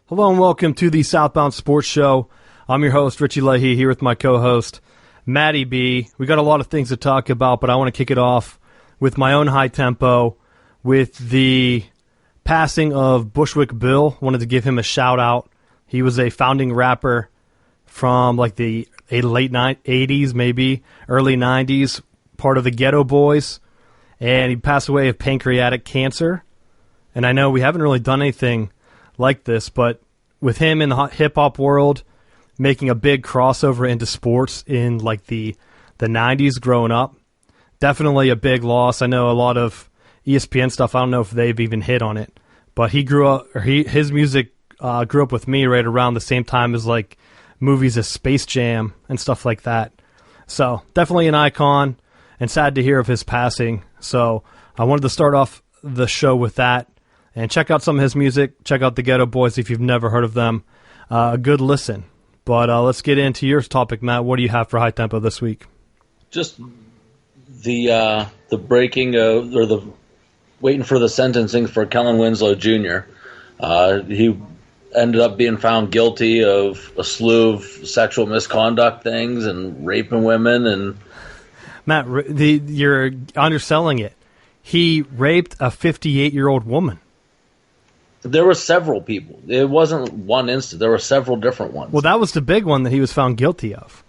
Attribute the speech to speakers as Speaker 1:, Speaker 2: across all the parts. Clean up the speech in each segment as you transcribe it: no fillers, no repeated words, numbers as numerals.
Speaker 1: Hello and welcome to the Southbound Sports Show. I'm your host, Richie Leahy, here with my co-host, Matty B. We got a lot of things to talk about, but I want to kick it off with my own high tempo with the passing of Bushwick Bill. Wanted to give him a shout out. He was a founding rapper from like the late 80s, maybe early 90s, part of the Ghetto Boys, and he passed away of pancreatic cancer. And I know we haven't really done anything like this, but with him in the hip-hop world making a big crossover into sports in like the 90s growing up, definitely a big loss. I know a lot of ESPN stuff, I don't know if they've even hit on it, but he grew up, or his music grew up with me right around the same time as like movies as Space Jam and stuff like that. So definitely an icon, and sad to hear of his passing. So I wanted to start off the show with that. And check out some of his music. Check out the Ghetto Boys if you've never heard of them. A good listen. But let's get into your topic, Matt. What do you have for High Tempo this week?
Speaker 2: Just the breaking of, or the waiting for the sentencing for Kellen Winslow Jr. He ended up being found guilty of a slew of sexual misconduct things and raping women. And
Speaker 1: Matt, you're underselling it. He raped a 58-year-old woman.
Speaker 2: There were several people. It wasn't one instance. There were several different ones.
Speaker 1: Well, that was the big one that he was found guilty of.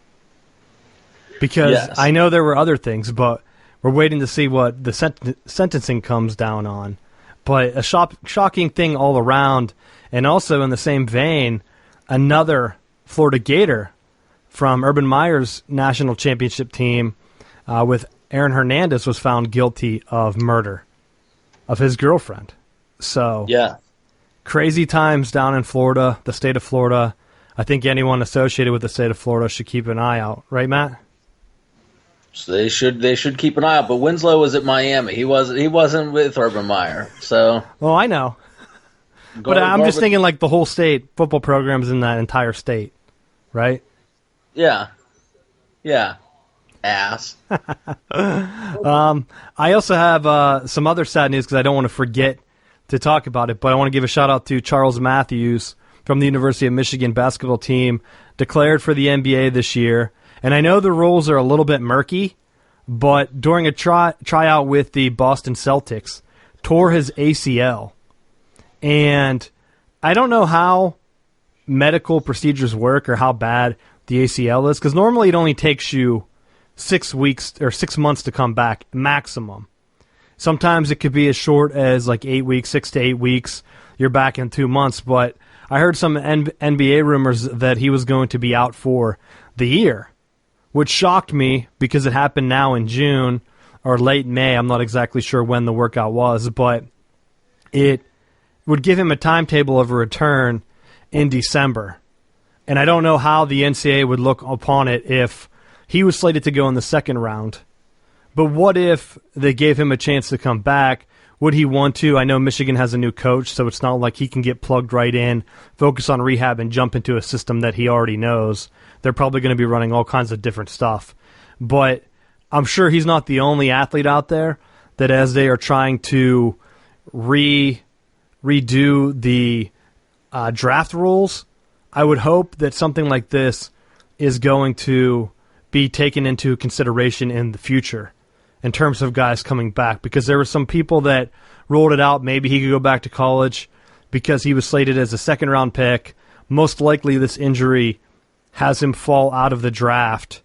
Speaker 1: Because yes. I know there were other things, but we're waiting to see what the sentencing comes down on. But a shocking thing all around, and also in the same vein, another Florida Gator from Urban Meyer's national championship team with Aaron Hernandez was found guilty of murder of his girlfriend. So
Speaker 2: yeah.
Speaker 1: Crazy times down in Florida, the state of Florida. I think anyone associated with the state of Florida should keep an eye out. Right, Matt?
Speaker 2: So they should keep an eye out. But Winslow was at Miami. He wasn't with Urban Meyer. So
Speaker 1: well, I know. But I'm just thinking like the whole state, football programs in that entire state, right?
Speaker 2: Yeah. Yeah. Ass.
Speaker 1: I also have some other sad news because I don't want to forget to talk about it, but I want to give a shout out to Charles Matthews from the University of Michigan basketball team, declared for the NBA this year. And I know the rules are a little bit murky, but during a tryout with the Boston Celtics, tore his ACL. And I don't know how medical procedures work or how bad the ACL is, because normally it only takes you 6 weeks or 6 months to come back maximum. Sometimes it could be as short as like 8 weeks, 6 to 8 weeks. You're back in 2 months. But I heard some NBA rumors that he was going to be out for the year, which shocked me because it happened now in June or late May. I'm not exactly sure when the workout was, but it would give him a timetable of a return in December. And I don't know how the NCAA would look upon it if he was slated to go in the second round. But what if they gave him a chance to come back? Would he want to? I know Michigan has a new coach, so it's not like he can get plugged right in, focus on rehab, and jump into a system that he already knows. They're probably going to be running all kinds of different stuff. But I'm sure he's not the only athlete out there that as they are trying to redo the draft rules, I would hope that something like this is going to be taken into consideration in the future in terms of guys coming back, because there were some people that ruled it out. Maybe he could go back to college because he was slated as a second-round pick. Most likely this injury has him fall out of the draft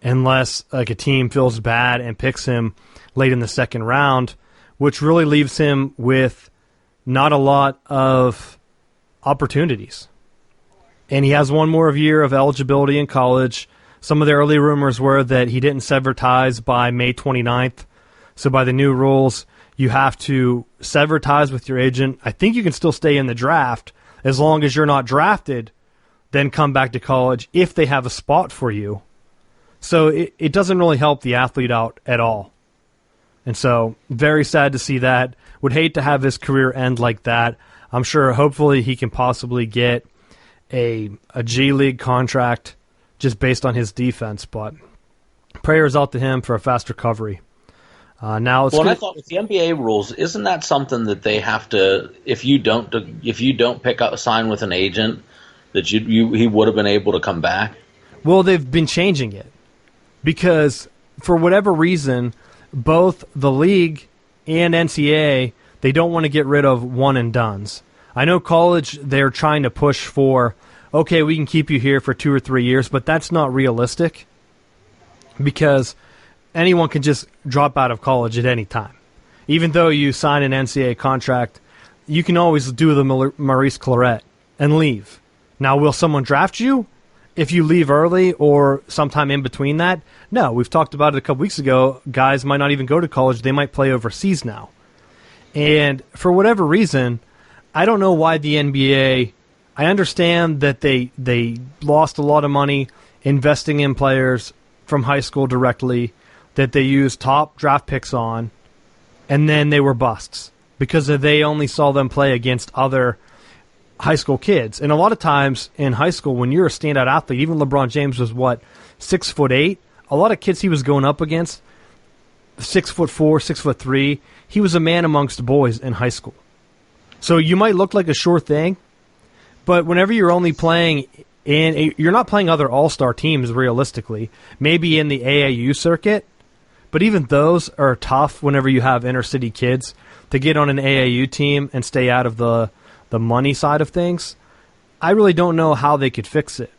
Speaker 1: unless like a team feels bad and picks him late in the second round, which really leaves him with not a lot of opportunities. And he has one more year of eligibility in college. Some of the early rumors were that he didn't sever ties by May 29th. So by the new rules, you have to sever ties with your agent. I think you can still stay in the draft as long as you're not drafted, then come back to college if they have a spot for you. So it doesn't really help the athlete out at all. And so very sad to see that. Would hate to have his career end like that. I'm sure hopefully he can possibly get a G League contract just based on his defense, but prayers out to him for a fast recovery. Now it's
Speaker 2: I thought with the NBA rules, isn't that something that they have to? If you don't sign with an agent, that he would have been able to come back.
Speaker 1: Well, they've been changing it because for whatever reason, both the league and NCAA, they don't want to get rid of one and dones. I know college, they're trying to push for, okay, we can keep you here for 2 or 3 years, but that's not realistic because anyone can just drop out of college at any time. Even though you sign an NCAA contract, you can always do the Maurice Claret and leave. Now, will someone draft you if you leave early or sometime in between that? No, we've talked about it a couple weeks ago. Guys might not even go to college. They might play overseas now. And for whatever reason, I don't know why the NBA, I understand that they lost a lot of money investing in players from high school directly that they used top draft picks on, and then they were busts because they only saw them play against other high school kids. And a lot of times in high school, when you're a standout athlete, even LeBron James was 6'8". A lot of kids he was going up against, 6'4", 6'3". He was a man amongst boys in high school. So you might look like a sure thing, but whenever you're only playing you're not playing other all-star teams realistically, maybe in the AAU circuit, but even those are tough whenever you have inner-city kids to get on an AAU team and stay out of the money side of things. I really don't know how they could fix it.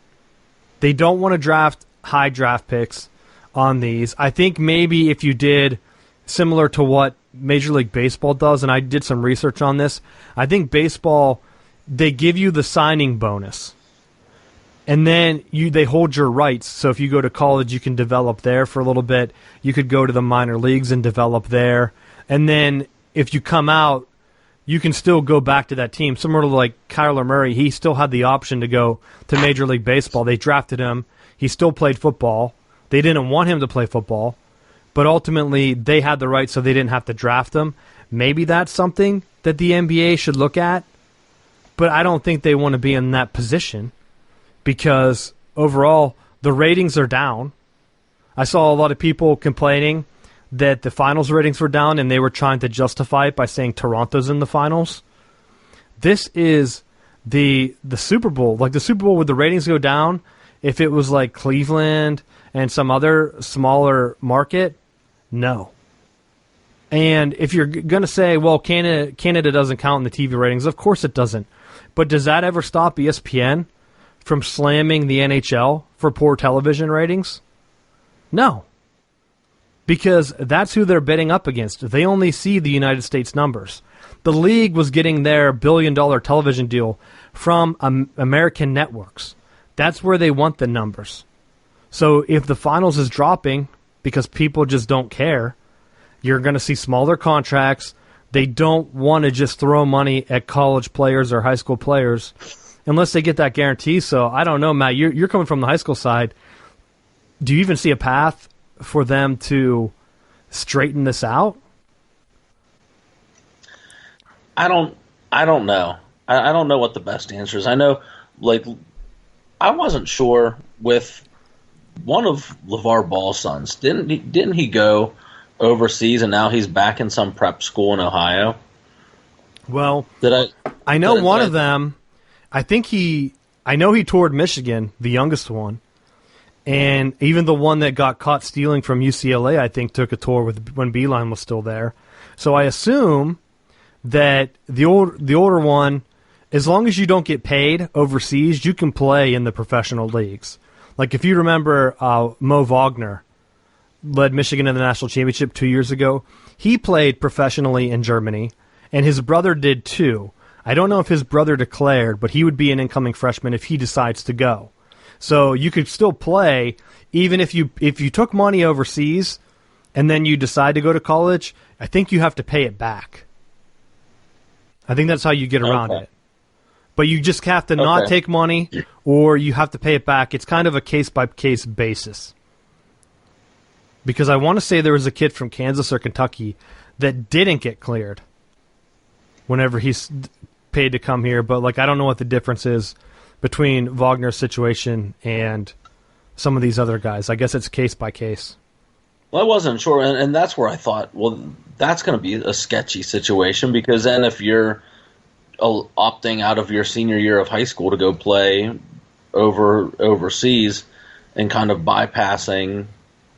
Speaker 1: They don't want to draft high draft picks on these. I think maybe if you did similar to what Major League Baseball does, and I did some research on this, I think baseball, they give you the signing bonus. And then they hold your rights. So if you go to college, you can develop there for a little bit. You could go to the minor leagues and develop there. And then if you come out, you can still go back to that team. Similar to like Kyler Murray, he still had the option to go to Major League Baseball. They drafted him. He still played football. They didn't want him to play football. But ultimately, they had the right, so they didn't have to draft him. Maybe that's something that the NBA should look at. But I don't think they want to be in that position because overall, the ratings are down. I saw a lot of people complaining that the finals ratings were down, and they were trying to justify it by saying Toronto's in the finals. This is the Super Bowl. Like the Super Bowl, would the ratings go down if it was like Cleveland and some other smaller market? No. And if you're going to say, well, Canada doesn't count in the TV ratings, of course it doesn't. But does that ever stop ESPN from slamming the NHL for poor television ratings? No. Because that's who they're bidding up against. They only see the United States numbers. The league was getting their billion-dollar television deal from American networks. That's where they want the numbers. So if the finals is dropping because people just don't care, you're going to see smaller contracts. They don't want to just throw money at college players or high school players unless they get that guarantee. So I don't know, Matt. You're coming from the high school side. Do you even see a path for them to straighten this out?
Speaker 2: I don't know. I don't know what the best answer is. I know, like, I wasn't sure with one of LeVar Ball's sons. Didn't he go overseas and now he's back in some prep school in Ohio?
Speaker 1: Well, I know one of them. I know he toured Michigan, the youngest one. And even the one that got caught stealing from UCLA, I think, took a tour when Beeline was still there. So I assume that the older one, as long as you don't get paid overseas, you can play in the professional leagues. Like if you remember, Mo Wagner led Michigan to the national championship 2 years ago. He played professionally in Germany, and his brother did too. I don't know if his brother declared, but he would be an incoming freshman if he decides to go. So you could still play even if you took money overseas and then you decide to go to college. I think you have to pay it back. I think that's how you get around it. But you just have to not take money or you have to pay it back. It's kind of a case-by-case basis. Because I want to say there was a kid from Kansas or Kentucky that didn't get cleared whenever he's paid to come here. But like I don't know what the difference is between Wagner's situation and some of these other guys. I guess it's case by case.
Speaker 2: Well, I wasn't sure, and that's where I thought, well, that's going to be a sketchy situation because then if you're opting out of your senior year of high school to go play overseas and kind of bypassing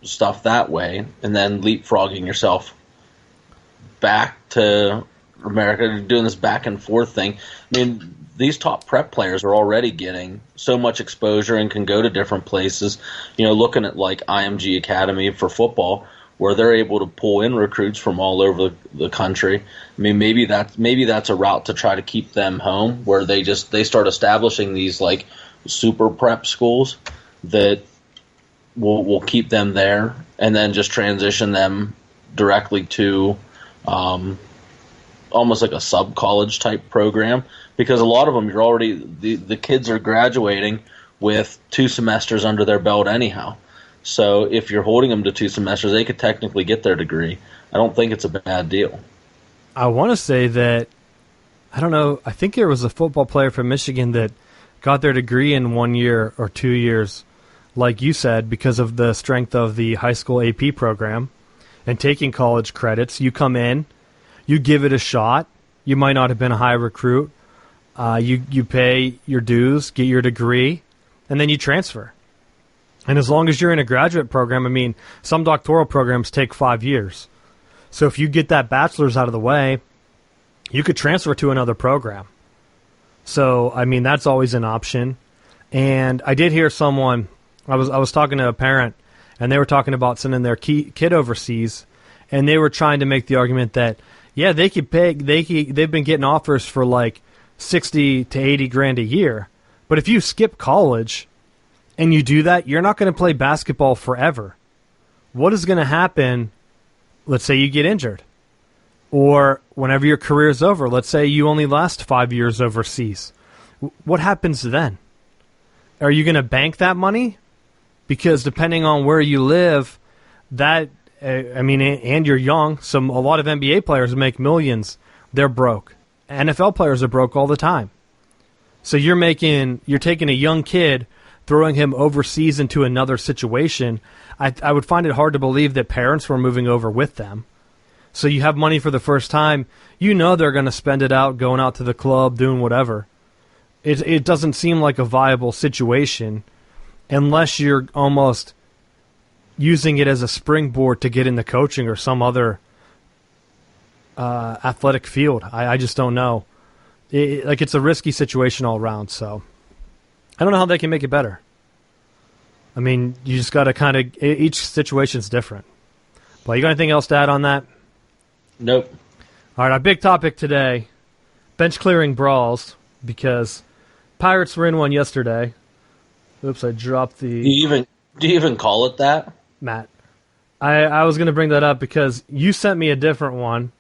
Speaker 2: stuff that way and then leapfrogging yourself back to America, doing this back and forth thing. I mean, these top prep players are already getting so much exposure and can go to different places. You know, looking at like IMG Academy for football, where they're able to pull in recruits from all over the country. I mean, maybe that's a route to try to keep them home, where they start establishing these like super prep schools that will keep them there, and then just transition them directly to almost like a sub-college type program, because a lot of them, you're already the kids are graduating with 2 semesters under their belt anyhow. So if you're holding them to 2 semesters, they could technically get their degree. I don't think it's a bad deal.
Speaker 1: I want to say that, I don't know, I think there was a football player from Michigan that got their degree in 1 year or 2 years, like you said, because of the strength of the high school AP program and taking college credits. You come in, you give it a shot. You might not have been a high recruit. You pay your dues, get your degree, and then you transfer. And as long as you're in a graduate program, I mean, some doctoral programs take 5 years. So if you get that bachelor's out of the way, you could transfer to another program. So, I mean, that's always an option. And I did hear someone, I was talking to a parent, and they were talking about sending their kid overseas, and they were trying to make the argument that, yeah, they could pay, they've been getting offers for like 60 to 80 grand a year. But if you skip college and you do that, you're not going to play basketball forever. What is going to happen? Let's say you get injured, or whenever your career is over, let's say you only last 5 years overseas. What happens then? Are you going to bank that money? Because depending on where you live, that, I mean, and you're young, a lot of NBA players make millions. They're broke. NFL players are broke all the time. So you're taking a young kid, throwing him overseas into another situation. I would find it hard to believe that parents were moving over with them. So you have money for the first time. You know they're going to spend it out, going out to the club, doing whatever. It doesn't seem like a viable situation unless you're almost using it as a springboard to get into coaching or some other athletic field. I just don't know. It's a risky situation all around, so I don't know how they can make it better. I mean, you just got to kind of, each situation's different. But you got anything else to add on that?
Speaker 2: Nope.
Speaker 1: All right, our big topic today, bench clearing brawls, because Pirates were in one yesterday. Oops, I dropped the...
Speaker 2: Do you even call it that?
Speaker 1: Matt, I was going to bring that up because you sent me a different one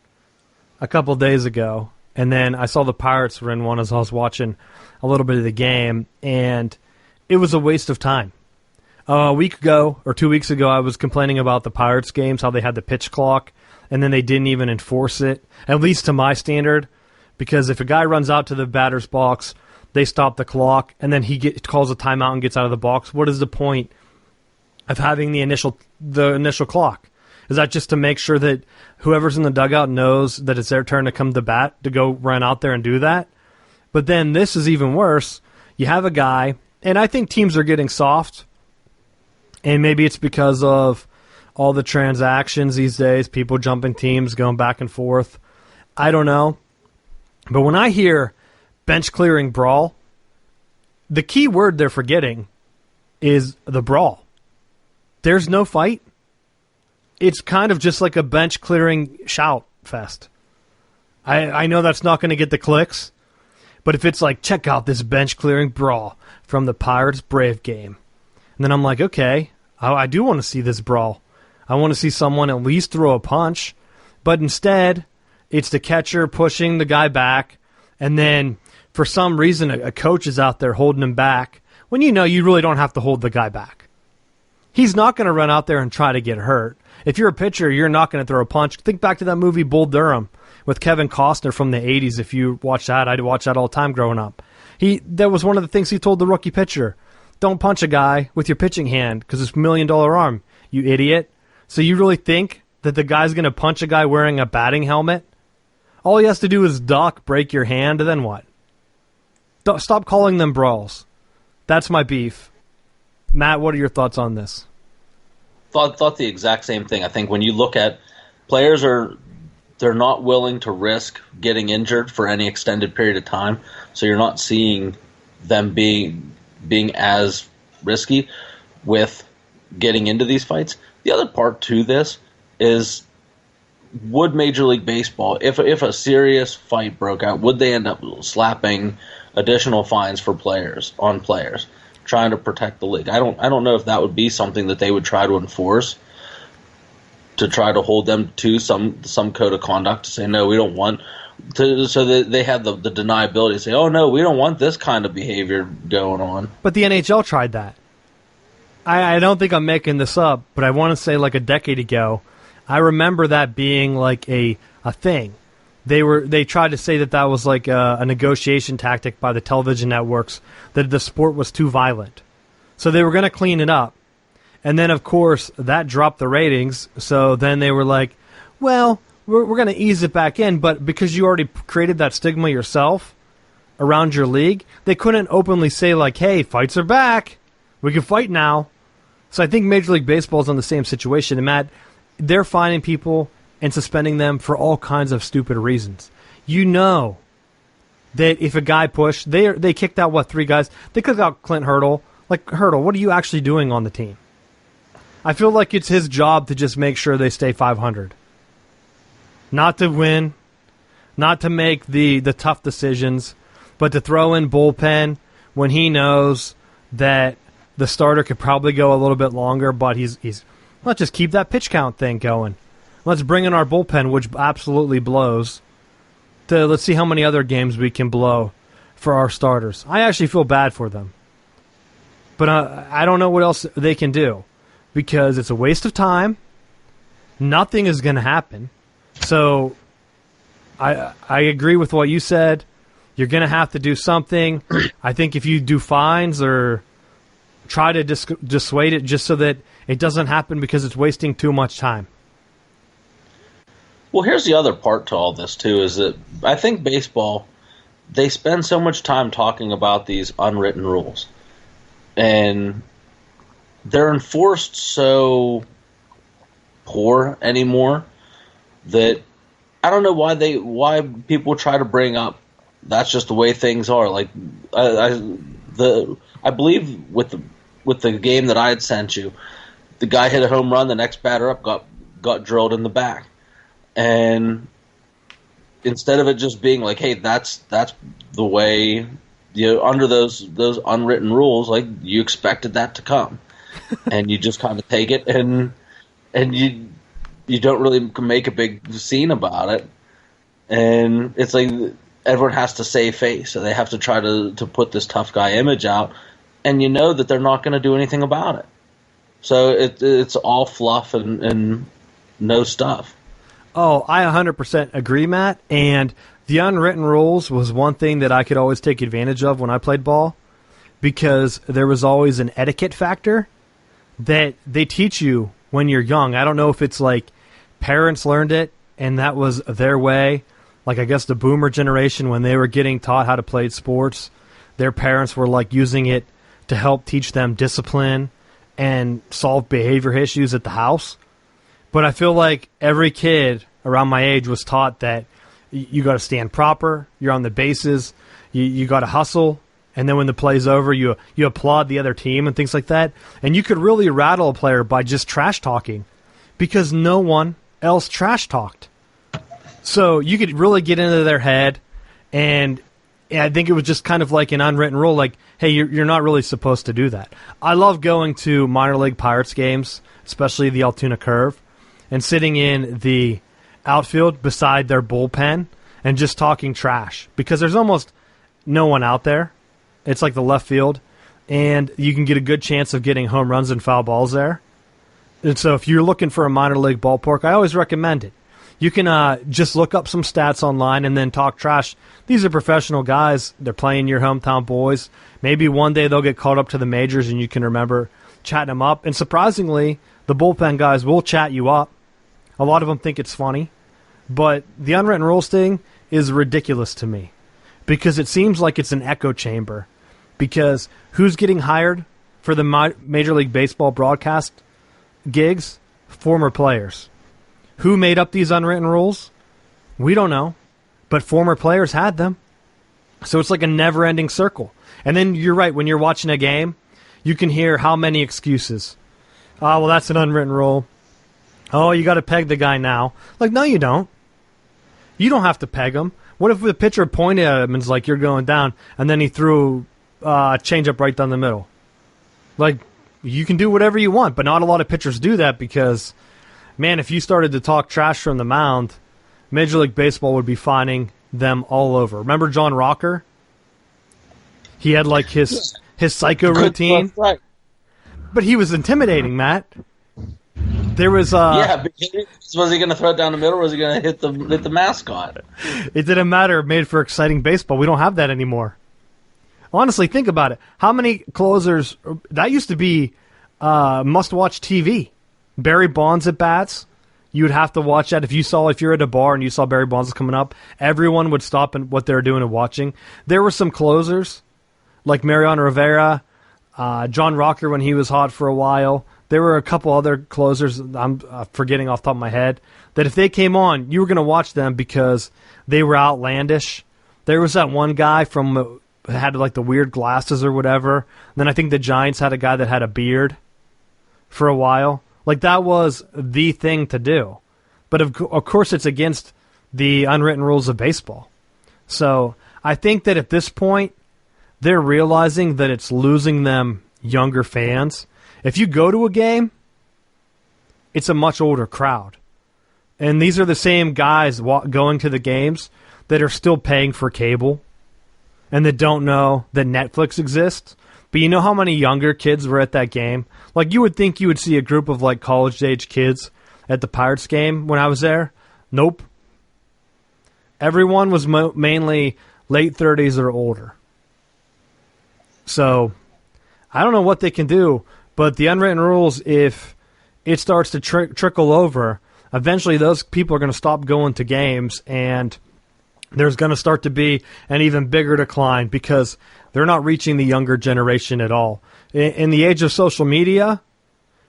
Speaker 1: a couple days ago, and then I saw the Pirates were in one as I was watching a little bit of the game, and it was a waste of time. A week ago, or 2 weeks ago, I was complaining about the Pirates games, how they had the pitch clock, and then they didn't even enforce it, at least to my standard, because if a guy runs out to the batter's box, they stop the clock, and then he calls a timeout and gets out of the box. What is the point of having the initial clock? Is that just to make sure that whoever's in the dugout knows that it's their turn to come to bat, to go run out there and do that? But then this is even worse. You have a guy, and I think teams are getting soft, and maybe it's because of all the transactions these days, people jumping teams, going back and forth. I don't know. But when I hear bench clearing brawl, the key word they're forgetting is the brawl. There's no fight. It's kind of just like a bench clearing shout fest. I know that's not going to get the clicks, but if it's like, check out this bench clearing brawl from the Pirates Brave game, and then I'm like, okay, I do want to see this brawl. I want to see someone at least throw a punch, but instead it's the catcher pushing the guy back, and then for some reason a coach is out there holding him back when you know you really don't have to hold the guy back. He's not going to run out there and try to get hurt. If you're a pitcher, you're not going to throw a punch. Think back to that movie Bull Durham with Kevin Costner from the 80s. If you watch that, I'd watch that all the time growing up. That was one of the things he told the rookie pitcher. Don't punch a guy with your pitching hand because it's $1 million arm, you idiot. So you really think that the guy's going to punch a guy wearing a batting helmet? All he has to do is duck, break your hand, and then what? Stop calling them brawls. That's my beef. Matt, what are your thoughts on this?
Speaker 2: Thought the exact same thing. I think when you look at players they're not willing to risk getting injured for any extended period of time, so you're not seeing them being as risky with getting into these fights. The other part to this is, would Major League Baseball, if a serious fight broke out, would they end up slapping additional fines for players, trying to protect the league? I don't know if that would be something that they would try to enforce, to try to hold them to some code of conduct, to say, no, we don't want to, so that they have the deniability to say, oh no, we don't want this kind of behavior going on.
Speaker 1: But the NHL tried that. I don't think I'm making this up, but I want to say like a decade ago, I remember that being like a thing. They tried to say that was like a negotiation tactic by the television networks, that the sport was too violent. So they were going to clean it up. And then, of course, that dropped the ratings. So then they were like, well, we're going to ease it back in. But because you already created that stigma yourself around your league, they couldn't openly say like, hey, fights are back. We can fight now. So I think Major League Baseball is on the same situation. And Matt, they're finding people and suspending them for all kinds of stupid reasons. You know that if a guy pushed, they kicked out, 3 guys? They kicked out Clint Hurdle. Like, Hurdle, what are you actually doing on the team? I feel like it's his job to just make sure they stay 500. Not to win, not to make the tough decisions, but to throw in bullpen when he knows that the starter could probably go a little bit longer, but he's let's just keep that pitch count thing going. Let's bring in our bullpen, which absolutely blows. Let's see how many other games we can blow for our starters. I actually feel bad for them. But I don't know what else they can do, because it's a waste of time. Nothing is going to happen. So I agree with what you said. You're going to have to do something. I think if you do fines or try to dissuade it just so that it doesn't happen, because it's wasting too much time.
Speaker 2: Well, here's the other part to all this, too, is that I think baseball, they spend so much time talking about these unwritten rules. And they're enforced so poor anymore that I don't know why people try to bring up that's just the way things are. Like I believe with the game that I had sent you, the guy hit a home run, the next batter up got drilled in the back. And instead of it just being like, hey, that's the way, under those unwritten rules, like, you expected that to come, and you just kind of take it, and you don't really make a big scene about it, and it's like everyone has to save face, so they have to try to put this tough guy image out, and you know that they're not going to do anything about it. So it's all fluff and no stuff.
Speaker 1: Oh, I 100% agree, Matt. And the unwritten rules was one thing that I could always take advantage of when I played ball, because there was always an etiquette factor that they teach you when you're young. I don't know if it's like parents learned it and that was their way. Like, I guess the boomer generation, when they were getting taught how to play sports, their parents were like using it to help teach them discipline and solve behavior issues at the house. But I feel like every kid around my age was taught that you got to stand proper, you're on the bases, you got to hustle, and then when the play's over, you applaud the other team and things like that. And you could really rattle a player by just trash talking, because no one else trash talked. So you could really get into their head, and I think it was just kind of like an unwritten rule, like, hey, you're not really supposed to do that. I love going to minor league Pirates games, especially the Altoona Curve, and sitting in the outfield beside their bullpen and just talking trash, because there's almost no one out there. It's like the left field, and you can get a good chance of getting home runs and foul balls there. And so if you're looking for a minor league ballpark, I always recommend it. You can just look up some stats online and then talk trash. These are professional guys. They're playing your hometown boys. Maybe one day they'll get called up to the majors and you can remember chatting them up. And surprisingly, The bullpen guys will chat you up. A lot of them think it's funny. But the unwritten rules thing is ridiculous to me because it seems like it's an echo chamber. Because who's getting hired for the Major League Baseball broadcast gigs? Former players. Who made up these unwritten rules? We don't know. But former players had them. So it's like a never-ending circle. And then you're right, when you're watching a game, you can hear how many excuses. Oh, well, that's an unwritten rule. Oh, you got to peg the guy now. Like, no, you don't. You don't have to peg him. What if the pitcher pointed at him and was like, you're going down, and then he threw a changeup right down the middle? Like, you can do whatever you want, but not a lot of pitchers do that because, man, if you started to talk trash from the mound, Major League Baseball would be finding them all over. Remember John Rocker? He had like his psycho routine. Right. But he was intimidating, Matt. There was
Speaker 2: yeah, was he going to throw it down the middle or was he going to hit the mascot?
Speaker 1: It didn't matter. It made for exciting baseball. We don't have that anymore. Honestly, think about it. How many closers that used to be must-watch TV. Barry Bonds at bats. You would have to watch that. If you're at a bar and you saw Barry Bonds coming up, everyone would stop and what they were doing and watching. There were some closers, like Mariano Rivera, John Rocker when he was hot for a while. There were a couple other closers, I'm forgetting off the top of my head, that if they came on, you were going to watch them because they were outlandish. There was that one guy had like the weird glasses or whatever. And then I think the Giants had a guy that had a beard for a while. Like, that was the thing to do. But, of course, it's against the unwritten rules of baseball. So I think that at this point, they're realizing that it's losing them younger fans. If you go to a game, it's a much older crowd. And these are the same guys going to the games that are still paying for cable and that don't know that Netflix exists. But you know how many younger kids were at that game? Like, you would think you would see a group of, like, college-age kids at the Pirates game when I was there. Nope. Everyone was mainly late 30s or older. So, I don't know what they can do, but the unwritten rules, if it starts to trickle over, eventually those people are going to stop going to games, and there's going to start to be an even bigger decline because they're not reaching the younger generation at all. In the age of social media,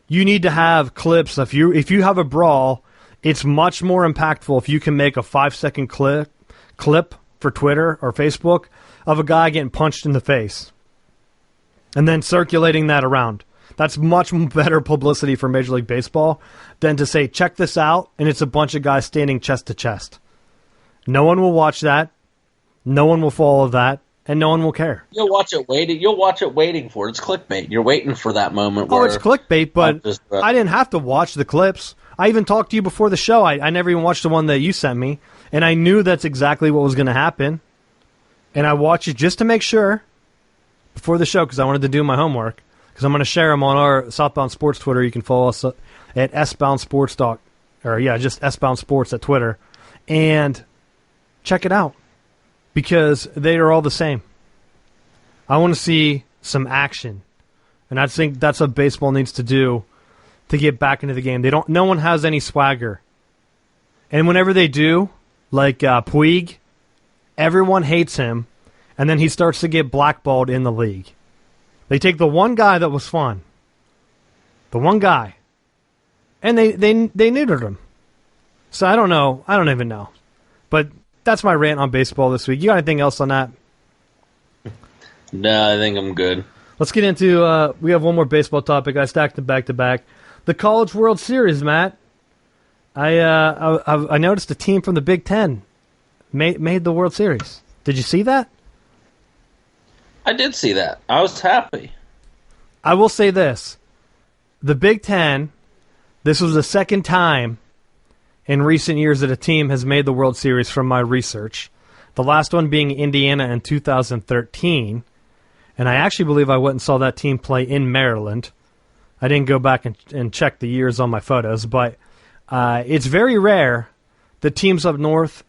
Speaker 1: you need to have clips. If you have a brawl, it's much more impactful if you can make a 5-second clip for Twitter or Facebook of a guy getting punched in the face and then circulating that around. That's much better publicity for Major League Baseball than to say, check this out, and it's a bunch of guys standing chest to chest. No one will watch that. No one will follow that. And no one will care.
Speaker 2: You'll watch it waiting for it. It's clickbait. You're waiting for that moment.
Speaker 1: Oh, it's clickbait, but I didn't have to watch the clips. I even talked to you before the show. I never even watched the one that you sent me, and I knew that's exactly what was going to happen. And I watched it just to make sure before the show because I wanted to do my homework. Because I'm going to share them on our Southbound Sports Twitter. You can follow us at sboundsports. Just sbound sports at Twitter, and check it out. Because they are all the same. I want to see some action. And I think that's what baseball needs to do to get back into the game. No one has any swagger. And whenever they do, like Puig, everyone hates him, and then he starts to get blackballed in the league. They take the one guy that was fun. The one guy. And they neutered him. So I don't know. I don't even know. But that's my rant on baseball this week. You got anything else on that?
Speaker 2: No, I think I'm good.
Speaker 1: Let's get into, we have one more baseball topic. I stacked them back to back. The College World Series, Matt. I noticed a team from the Big Ten made the World Series. Did you see that?
Speaker 2: I did see that. I was happy.
Speaker 1: I will say this. The Big Ten, this was the second time in recent years that a team has made the World Series from my research. The last one being Indiana in 2013. And I actually believe I went and saw that team play in Maryland. I didn't go back and check the years on my photos, but it's very rare that teams up north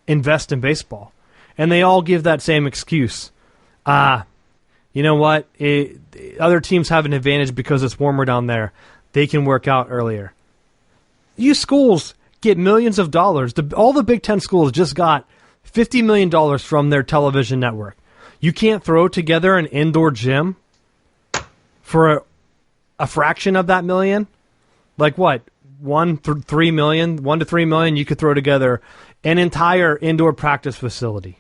Speaker 1: invest in baseball. And they all give that same excuse. You know what? Other teams have an advantage because it's warmer down there. they can work out earlier. You schools get millions of dollars. All the Big Ten schools just got $50 million from their television network. You can't throw together an indoor gym for a fraction of that million? Like what? 1 to 3 million, you could throw together an entire indoor practice facility.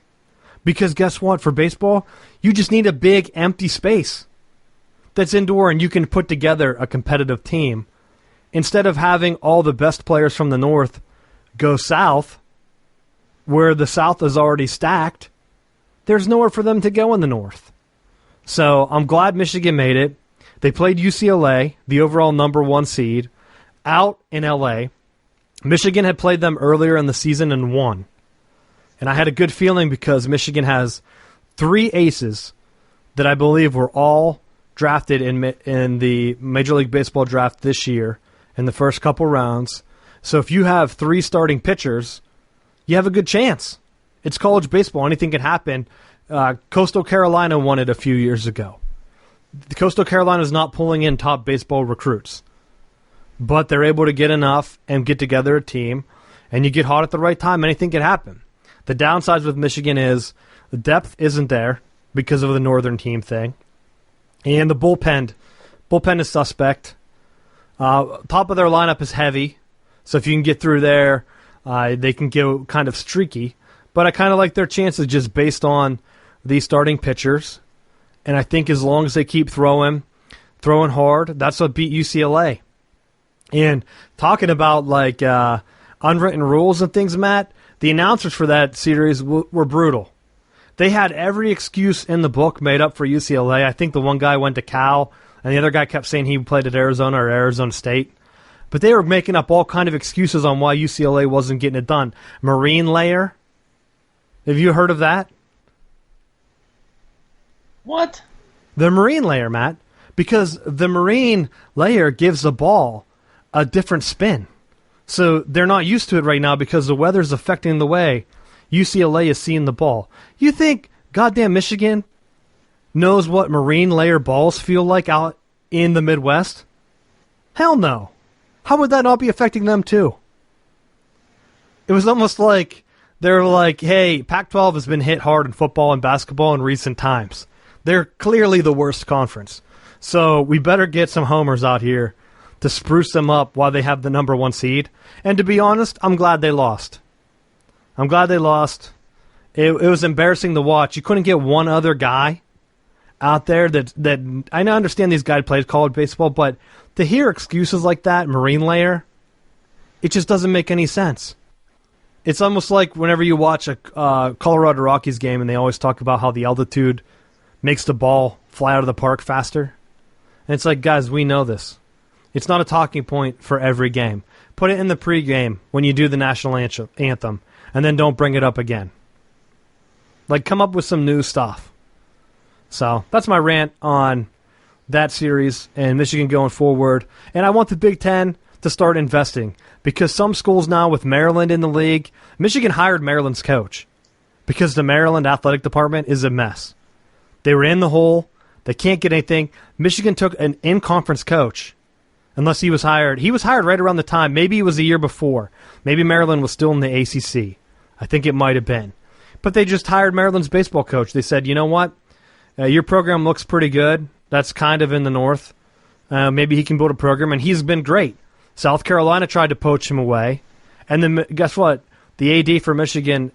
Speaker 1: Because guess what? For baseball, you just need a big empty space that's indoor and you can put together a competitive team. Instead of having all the best players from the North go south, where the South is already stacked, there's nowhere for them to go in the North. So I'm glad Michigan made it. They played UCLA, the overall number 1 seed, out in L.A. Michigan had played them earlier in the season and won. And I had a good feeling because Michigan has 3 aces that I believe were all drafted in the Major League Baseball draft this year in the first couple rounds. So if you have 3 starting pitchers, you have a good chance. It's college baseball. Anything can happen. Coastal Carolina won it a few years ago. Coastal Carolina is not pulling in top baseball recruits, but they're able to get enough and get together a team, and you get hot at the right time. Anything can happen. The downsides with Michigan is the depth isn't there because of the northern team thing, and the bullpen is suspect. Top of their lineup is heavy, so if you can get through there, they can go kind of streaky. But I kind of like their chances just based on the starting pitchers. And I think as long as they keep throwing hard, that's what beat UCLA. And talking about like unwritten rules and things, Matt, the announcers for that series were brutal. They had every excuse in the book made up for UCLA. I think the one guy went to Cal, and the other guy kept saying he played at Arizona or Arizona State. But they were making up all kind of excuses on why UCLA wasn't getting it done. Marine layer. Have you heard of that?
Speaker 2: What?
Speaker 1: The marine layer, Matt. Because the marine layer gives the ball a different spin. So they're not used to it right now because the weather's affecting the way UCLA is seeing the ball. You think goddamn Michigan knows what marine layer balls feel like out in the Midwest? Hell no. How would that not be affecting them too? It was almost like they're like, hey, Pac-12 has been hit hard in football and basketball in recent times. They're clearly the worst conference. So we better get some homers out here to spruce them up while they have the number 1 seed. And to be honest, I'm glad they lost. It was embarrassing to watch. You couldn't get one other guy out there that I understand these guys played college baseball, but to hear excuses like that, marine layer, it just doesn't make any sense. It's almost like whenever you watch a Colorado Rockies game and they always talk about how the altitude makes the ball fly out of the park faster. And it's like, guys, we know this. It's not a talking point for every game. Put it in the pregame when you do the national anthem, and then don't bring it up again. Like, come up with some new stuff. So that's my rant on that series and Michigan going forward. And I want the Big Ten to start investing because some schools now with Maryland in the league, Michigan hired Maryland's coach because the Maryland athletic department is a mess. They were in the hole. They can't get anything. Michigan took an in-conference coach unless he was hired. He was hired right around the time. Maybe it was the year before. Maybe Maryland was still in the ACC. I think it might have been. But they just hired Maryland's baseball coach. They said, you know what? Your program looks pretty good. That's kind of in the north. Maybe he can build a program, and he's been great. South Carolina tried to poach him away. And then guess what? The AD for Michigan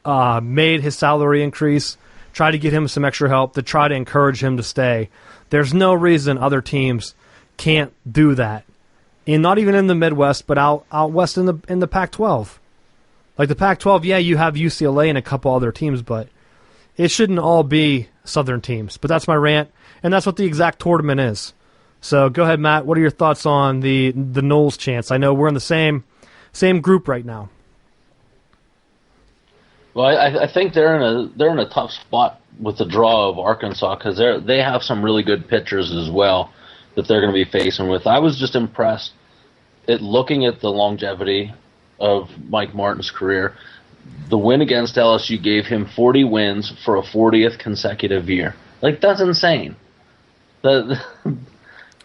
Speaker 1: made his salary increase, tried to get him some extra help to try to encourage him to stay. There's no reason other teams can't do that. And not even in the Midwest, but out west in the Pac-12. Like the Pac-12, yeah, you have UCLA and a couple other teams, but it shouldn't all be Southern teams. But that's my rant, and that's what the exact tournament is. So go ahead, Matt. What are your thoughts on the Knowles chance? I know we're in the same group right now.
Speaker 2: Well, I think they're in a tough spot with the draw of Arkansas because they have some really good pitchers as well that they're going to be facing with. I was just impressed at looking at the longevity of Mike Martin's career. The win against LSU gave him 40 wins for a 40th consecutive year. Like, that's insane.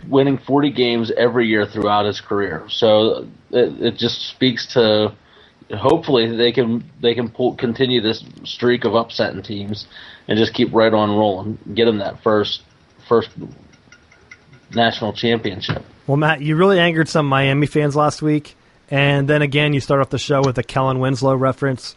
Speaker 2: winning 40 games every year throughout his career. So it just speaks to hopefully they can continue this streak of upsetting teams and just keep right on rolling, get them that first national championship.
Speaker 1: Well, Matt, you really angered some Miami fans last week, and then again you start off the show with a Kellen Winslow reference.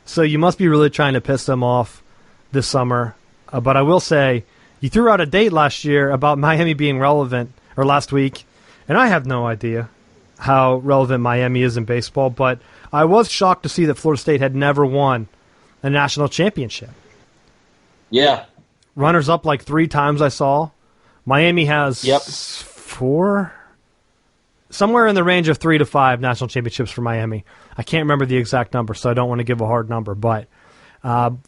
Speaker 1: So you must be really trying to piss them off this summer. But I will say, you threw out a date last year about Miami being relevant, or last week, and I have no idea how relevant Miami is in baseball, but I was shocked to see that Florida State had never won a national championship.
Speaker 2: Yeah.
Speaker 1: Runners up like 3 times I saw. Miami has 4, somewhere in the range of 3 to 5 national championships for Miami. I can't remember the exact number, so I don't want to give a hard number, but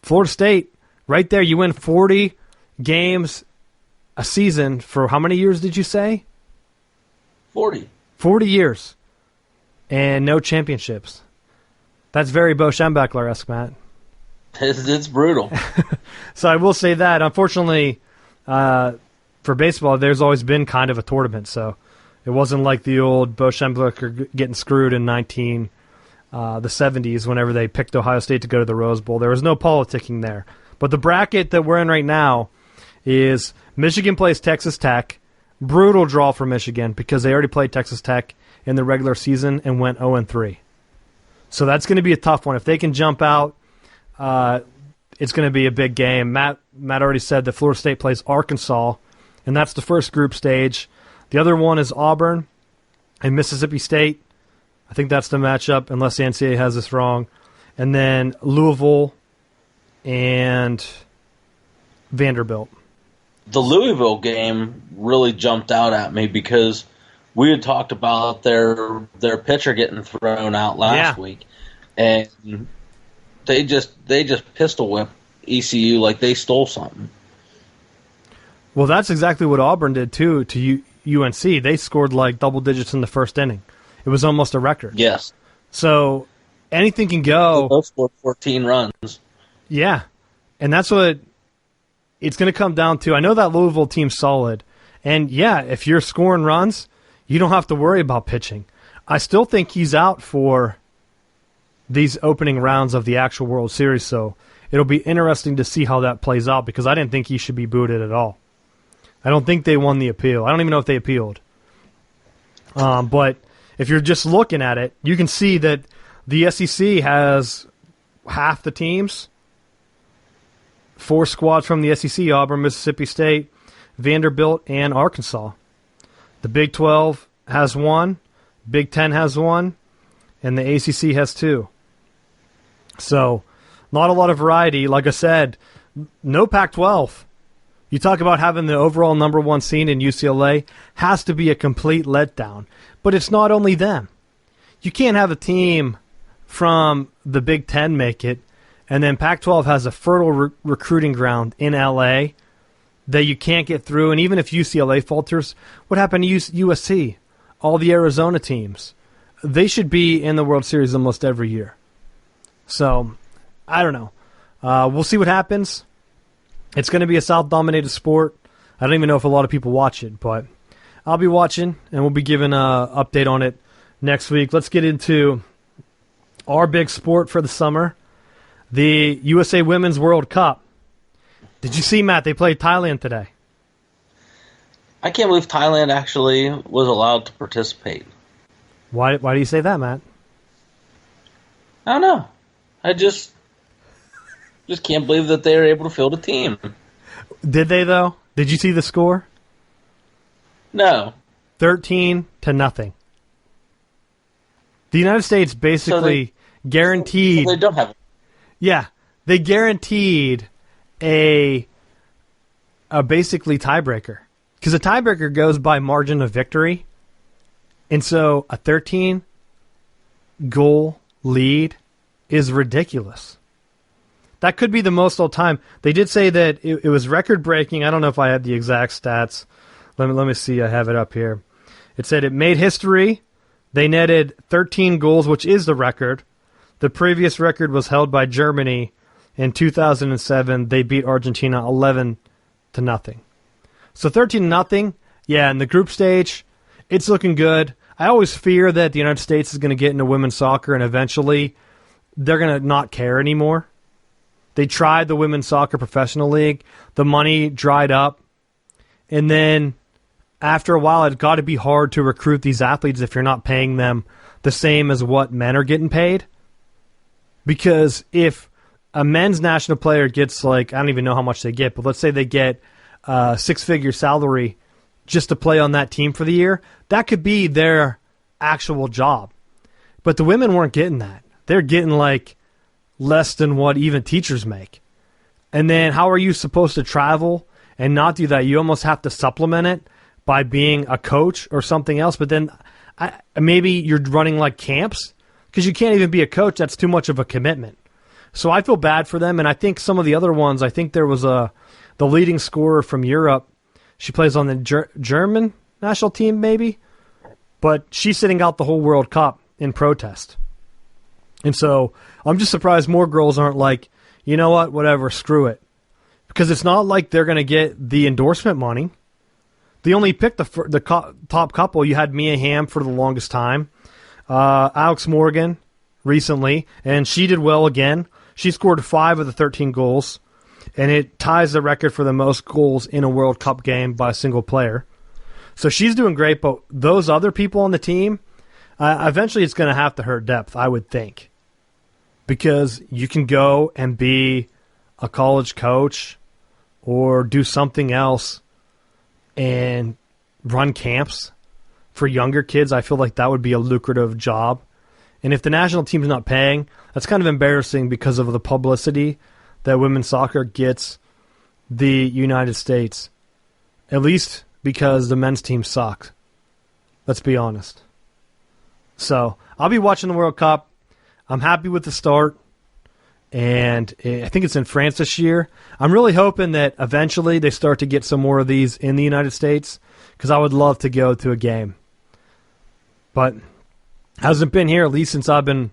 Speaker 1: Florida State, right there, you win 40 games a season for how many years did you say?
Speaker 2: 40.
Speaker 1: 40 years and no championships. That's very Bo Schembechler-esque, Matt.
Speaker 2: It's brutal.
Speaker 1: So I will say that. Unfortunately, for baseball, there's always been kind of a tournament. So it wasn't like the old Bo Schembechler getting screwed in the 70s whenever they picked Ohio State to go to the Rose Bowl. There was no politicking there. But the bracket that we're in right now is Michigan plays Texas Tech. Brutal draw for Michigan because they already played Texas Tech in the regular season and went 0-3. So that's going to be a tough one. If they can jump out, it's going to be a big game. Matt already said that Florida State plays Arkansas, and that's the first group stage. The other one is Auburn and Mississippi State. I think that's the matchup, unless the NCAA has this wrong. And then Louisville and Vanderbilt.
Speaker 2: The Louisville game really jumped out at me because we had talked about their pitcher getting thrown out last week, and they just pistol whipped ECU like they stole something.
Speaker 1: Well, that's exactly what Auburn did too to UNC. They scored like double digits in the first inning. It was almost a record.
Speaker 2: Yes.
Speaker 1: So anything can go.
Speaker 2: They both scored 14 runs.
Speaker 1: Yeah, and that's what it's going to come down to. I know that Louisville team's solid, and yeah, if you're scoring runs, you don't have to worry about pitching. I still think he's out for these opening rounds of the actual World Series, so it'll be interesting to see how that plays out because I didn't think he should be booted at all. I don't think they won the appeal. I don't even know if they appealed. But if you're just looking at it, you can see that the SEC has half the teams. 4 squads from the SEC, Auburn, Mississippi State, Vanderbilt, and Arkansas. The Big 12 has 1, Big 10 has 1, and the ACC has 2. So, not a lot of variety. Like I said, no Pac-12. You talk about having the overall number 1 seed in UCLA, has to be a complete letdown. But it's not only them. You can't have a team from the Big 10 make it, and then Pac-12 has a fertile recruiting ground in L.A. that you can't get through. And even if UCLA falters, what happened to USC? All the Arizona teams. They should be in the World Series almost every year. So, I don't know. We'll see what happens. It's going to be a South-dominated sport. I don't even know if a lot of people watch it, but I'll be watching, and we'll be giving an update on it next week. Let's get into our big sport for the summer. The USA Women's World Cup. Did you see, Matt, they played Thailand today?
Speaker 2: I can't believe Thailand actually was allowed to participate.
Speaker 1: Why do you say that, Matt?
Speaker 2: I don't know. I just can't believe that they were able to field a team.
Speaker 1: Did they, though? Did you see the score?
Speaker 2: No.
Speaker 1: 13-0. The United States basically guaranteed...
Speaker 2: So they don't have it.
Speaker 1: Yeah, they guaranteed a basically tiebreaker. Because a tiebreaker goes by margin of victory. And so a 13-goal lead is ridiculous. That could be the most all time. They did say that it was record-breaking. I don't know if I had the exact stats. Let me see. I have it up here. It said it made history. They netted 13 goals, which is the record. The previous record was held by Germany in 2007. They beat Argentina 11-0. So 13-0, Yeah, in the group stage, it's looking good. I always fear that the United States is going to get into women's soccer and eventually they're going to not care anymore. They tried the Women's Soccer Professional League. The money dried up. And then after a while, it's got to be hard to recruit these athletes if you're not paying them the same as what men are getting paid. Because if a men's national player gets, like, I don't even know how much they get, but let's say they get a six-figure salary just to play on that team for the year, that could be their actual job. But the women weren't getting that. They're getting, like, less than what even teachers make. And then how are you supposed to travel and not do that? You almost have to supplement it by being a coach or something else. But then maybe you're running like camps because you can't even be a coach. That's too much of a commitment. So I feel bad for them. And I think some of the other ones, I think there was the leading scorer from Europe. She plays on the German national team maybe. But she's sitting out the whole World Cup in protest. And so I'm just surprised more girls aren't like, you know what, whatever, screw it. Because it's not like they're going to get the endorsement money. They only picked the top couple. You had Mia Hamm for the longest time. Alex Morgan recently, and she did well again. She scored 5 of the 13 goals, and it ties the record for the most goals in a World Cup game by a single player. So she's doing great, but those other people on the team, eventually it's going to have to hurt depth, I would think. Because you can go and be a college coach or do something else and run camps for younger kids. I feel like that would be a lucrative job. And if the national team's not paying, that's kind of embarrassing because of the publicity that women's soccer gets the United States. At least because the men's team sucks. Let's be honest. So I'll be watching the World Cup. I'm happy with the start, and I think it's in France this year. I'm really hoping that eventually they start to get some more of these in the United States because I would love to go to a game. But hasn't been here at least since I've been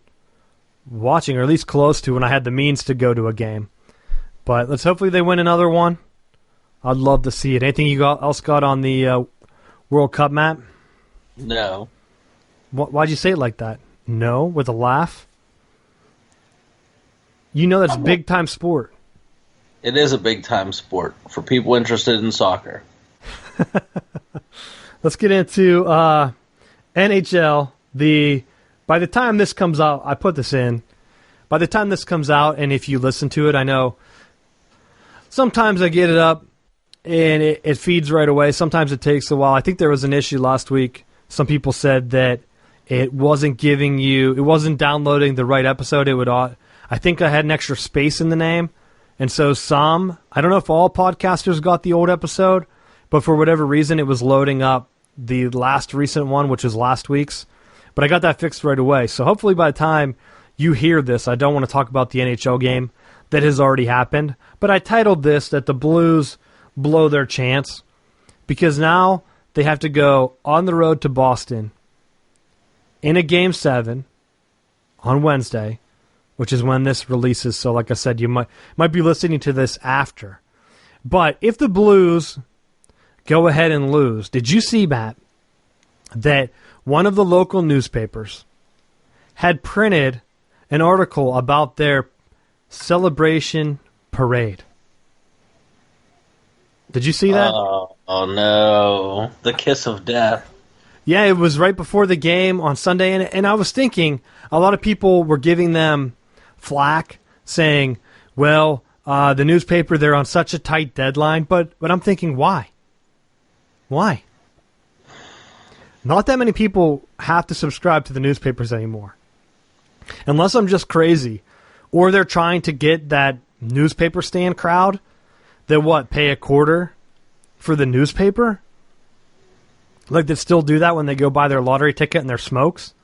Speaker 1: watching, or at least close to when I had the means to go to a game. But let's hopefully they win another one. I'd love to see it. Anything you else got on the World Cup, Matt?
Speaker 2: No.
Speaker 1: Why'd you say it like that? No, with a laugh? You know that's big-time sport.
Speaker 2: It is a big-time sport for people interested in soccer.
Speaker 1: Let's get into NHL. By the time this comes out, I put this in. By the time this comes out, and if you listen to it, I know sometimes I get it up and it feeds right away. Sometimes it takes a while. I think there was an issue last week. Some people said that it wasn't downloading the right episode. I think I had an extra space in the name. And so I don't know if all podcasters got the old episode, but for whatever reason, it was loading up the last recent one, which is last week's. But I got that fixed right away. So hopefully by the time you hear this, I don't want to talk about the NHL game that has already happened. But I titled this that the Blues blow their chance because now they have to go on the road to Boston in a Game 7 on Wednesday, which is when this releases. So like I said, you might be listening to this after. But if the Blues go ahead and lose, did you see, Matt, that one of the local newspapers had printed an article about their celebration parade? Did you see that?
Speaker 2: Oh no. The kiss of death.
Speaker 1: Yeah, it was right before the game on Sunday, and I was thinking a lot of people were giving them flack, saying, well, the newspaper, they're on such a tight deadline, but I'm thinking, why? Why? Not that many people have to subscribe to the newspapers anymore. Unless I'm just crazy. Or they're trying to get that newspaper stand crowd that, pay $0.25 for the newspaper? Like they still do that when they go buy their lottery ticket and their smokes?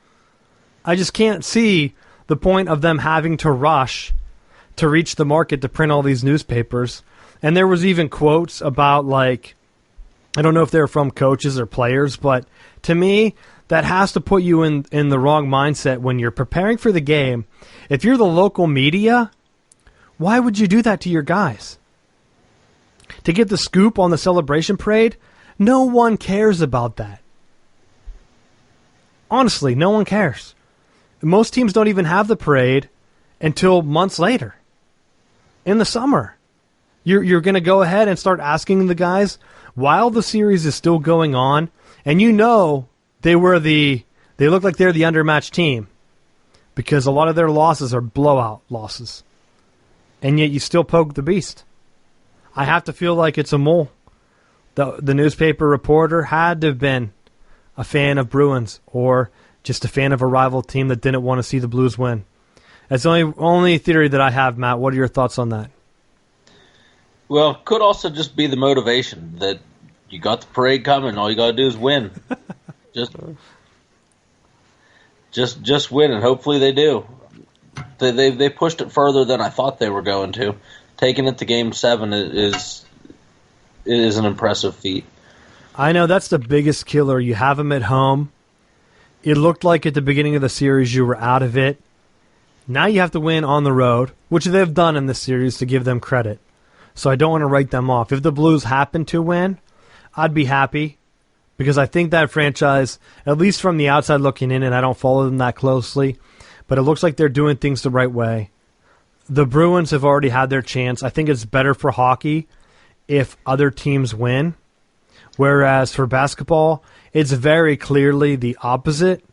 Speaker 1: I just can't see the point of them having to rush to reach the market to print all these newspapers. And there was even quotes about, I don't know if they're from coaches or players, but to me, that has to put you in the wrong mindset when you're preparing for the game. If you're the local media, why would you do that to your guys? To get the scoop on the celebration parade, No one cares about that. Honestly, no one cares. Most teams don't even have the parade until months later. In the summer. You're going to go ahead and start asking the guys while the series is still going on, and you know they look like they're the undermatched team because a lot of their losses are blowout losses. And yet you still poke the beast. I have to feel like it's a mole. The newspaper reporter had to have been a fan of Bruins or just a fan of a rival team that didn't want to see the Blues win. That's the only theory that I have, Matt. What are your thoughts on that?
Speaker 2: Well, it could also just be the motivation that you got the parade coming. All you got to do is win. just win, and hopefully they do. They pushed it further than I thought they were going to. Taking it to Game 7 is an impressive feat.
Speaker 1: I know that's the biggest killer. You have them at home. It looked like at the beginning of the series you were out of it. Now you have to win on the road, which they've done in this series to give them credit. So I don't want to write them off. If the Blues happen to win, I'd be happy because I think that franchise, at least from the outside looking in, and I don't follow them that closely, but it looks like they're doing things the right way. The Bruins have already had their chance. I think it's better for hockey if other teams win, whereas for basketball, it's very clearly the opposite,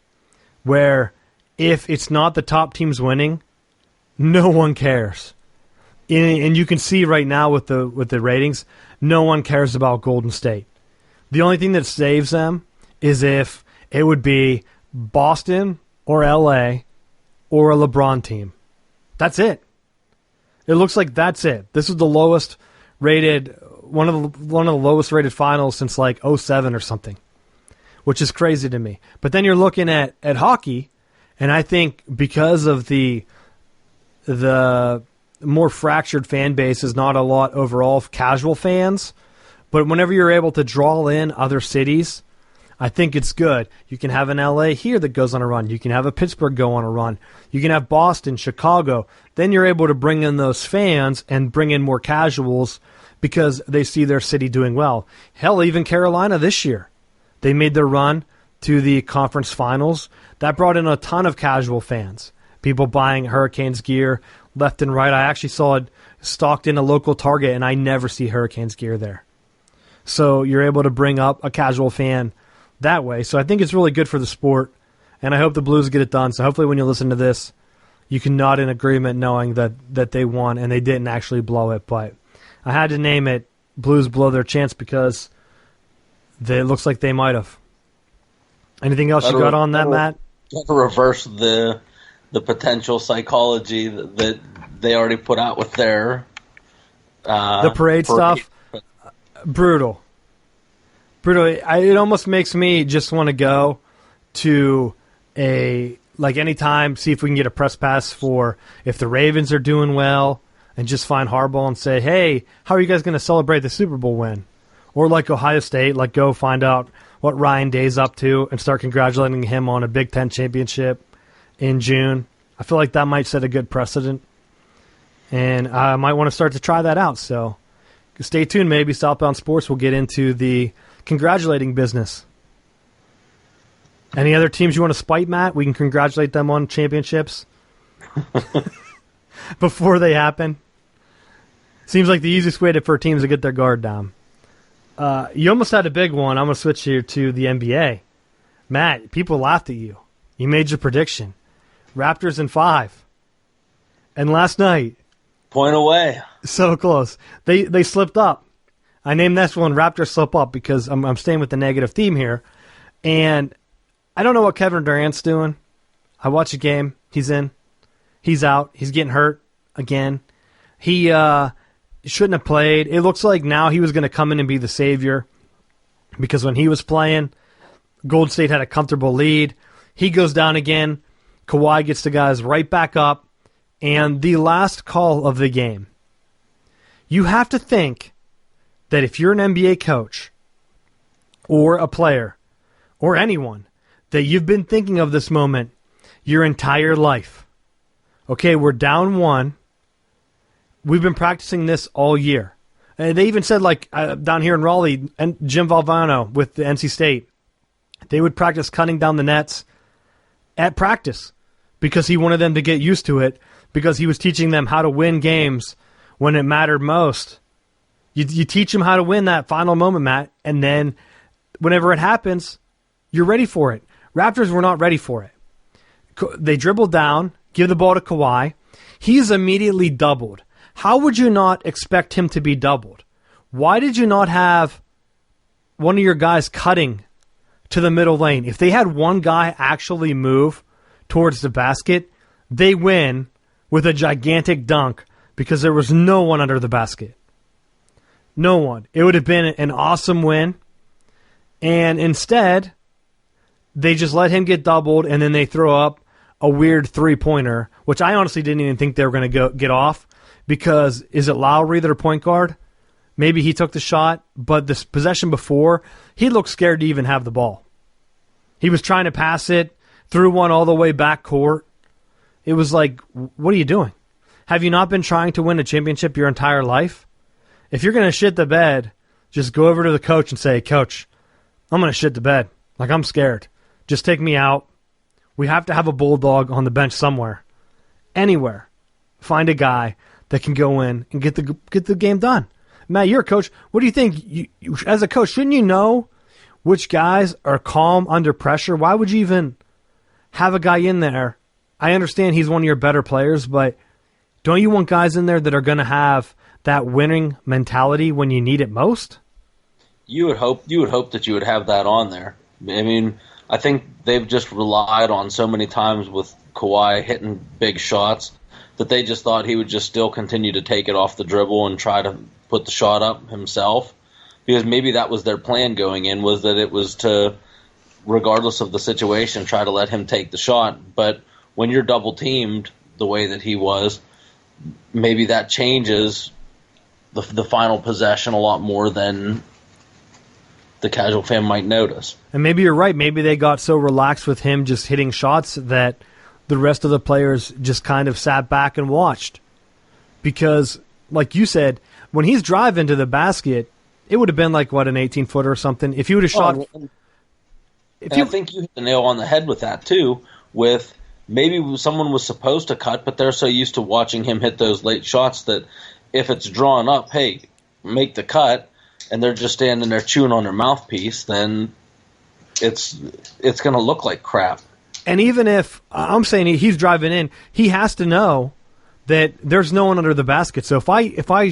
Speaker 1: where if it's not the top teams winning, no one cares. And you can see right now with the ratings, no one cares about Golden State. The only thing that saves them is if it would be Boston or LA or a LeBron team. That's it. It looks like that's it. This is the lowest rated, one of the lowest rated finals since like 2007 or something, which is crazy to me. But then you're looking at hockey, and I think because of the more fractured fan base is not a lot overall of casual fans, but whenever you're able to draw in other cities, I think it's good. You can have an LA here that goes on a run. You can have a Pittsburgh go on a run. You can have Boston, Chicago. Then you're able to bring in those fans and bring in more casuals because they see their city doing well. Hell, even Carolina this year. They made their run to the conference finals. That brought in a ton of casual fans. People buying Hurricanes gear left and right. I actually saw it stocked in a local Target, and I never see Hurricanes gear there. So you're able to bring up a casual fan that way. So I think it's really good for the sport, and I hope the Blues get it done. So hopefully when you listen to this, you can nod in agreement knowing that they won and they didn't actually blow it. But I had to name it Blues blow their chance because it looks like they might have. Anything else you got on that, Matt?
Speaker 2: To reverse the potential psychology that they already put out with their
Speaker 1: the parade stuff. Brutal. It almost makes me just want to go to anytime, see if we can get a press pass for if the Ravens are doing well and just find Harbaugh and say, hey, how are you guys going to celebrate the Super Bowl win? Or like Ohio State, go find out what Ryan Day's up to and start congratulating him on a Big Ten championship in June. I feel like that might set a good precedent. And I might want to start to try that out. So stay tuned. Maybe Southbound Sports will get into the congratulating business. Any other teams you want to spite, Matt? We can congratulate them on championships before they happen. Seems like the easiest way for teams to get their guard down. You almost had a big one. I'm going to switch here to the NBA. Matt, people laughed at you. You made your prediction. Raptors in 5. And last night...
Speaker 2: Point away.
Speaker 1: So close. They slipped up. I named this one Raptors Slip Up because I'm staying with the negative theme here. And I don't know what Kevin Durant's doing. I watch a game. He's in. He's out. He's getting hurt again. He shouldn't have played. It looks like now he was going to come in and be the savior because when he was playing, Golden State had a comfortable lead. He goes down again. Kawhi gets the guys right back up. And the last call of the game. You have to think that if you're an NBA coach or a player or anyone, that you've been thinking of this moment your entire life. Okay, we're down 1. We've been practicing this all year. They even said, like, down here in Raleigh, and Jim Valvano with the NC State, they would practice cutting down the nets at practice because he wanted them to get used to it, because he was teaching them how to win games when it mattered most. You teach them how to win that final moment, Matt, and then whenever it happens, you're ready for it. Raptors were not ready for it. They dribbled down, give the ball to Kawhi. He's immediately doubled. How would you not expect him to be doubled? Why did you not have one of your guys cutting to the middle lane? If they had one guy actually move towards the basket, they win with a gigantic dunk because there was no one under the basket. No one. It would have been an awesome win. And instead, they just let him get doubled, and then they throw up a weird three-pointer, which I honestly didn't even think they were going to get off, because is it Lowry, their point guard? Maybe he took the shot, but this possession before, he looked scared to even have the ball. He was trying to pass it, threw one all the way back court. It was like, what are you doing? Have you not been trying to win a championship your entire life? If you're going to shit the bed, just go over to the coach and say, Coach, I'm going to shit the bed. Like, I'm scared. Just take me out. We have to have a bulldog on the bench somewhere. Anywhere. Find a guy that can go in and get the game done. Matt, you're a coach. What do you think? You, as a coach, shouldn't you know which guys are calm under pressure? Why would you even have a guy in there? I understand he's one of your better players, but don't you want guys in there that are going to have that winning mentality when you need it most?
Speaker 2: You would hope that you would have that on there. I mean, I think they've just relied on so many times with Kawhi hitting big shots that they just thought he would just still continue to take it off the dribble and try to put the shot up himself, because maybe that was their plan going in, was that it was to, regardless of the situation, try to let him take the shot. But when you're double teamed the way that he was, maybe that changes the final possession a lot more than the casual fan might notice.
Speaker 1: And maybe you're right. Maybe they got so relaxed with him just hitting shots that the rest of the players just kind of sat back and watched. Because, like you said, when he's driving to the basket, it would have been like, what, an 18-footer or something? If he would have shot...
Speaker 2: I think you hit the nail on the head with that, too, with maybe someone was supposed to cut, but they're so used to watching him hit those late shots that if it's drawn up, hey, make the cut, and they're just standing there chewing on their mouthpiece, then it's going to look like crap.
Speaker 1: And even if, I'm saying he's driving in, he has to know that there's no one under the basket. So if I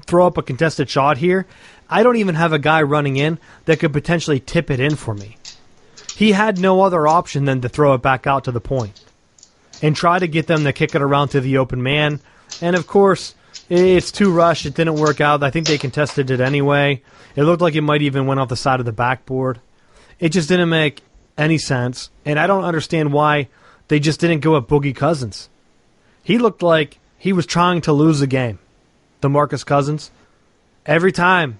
Speaker 1: throw up a contested shot here, I don't even have a guy running in that could potentially tip it in for me. He had no other option than to throw it back out to the point and try to get them to kick it around to the open man. And, of course, it's too rushed. It didn't work out. I think they contested it anyway. It looked like it might even went off the side of the backboard. It just didn't make any sense. And I don't understand why they just didn't go at Boogie Cousins. He looked like he was trying to lose the game, DeMarcus Cousins. Every time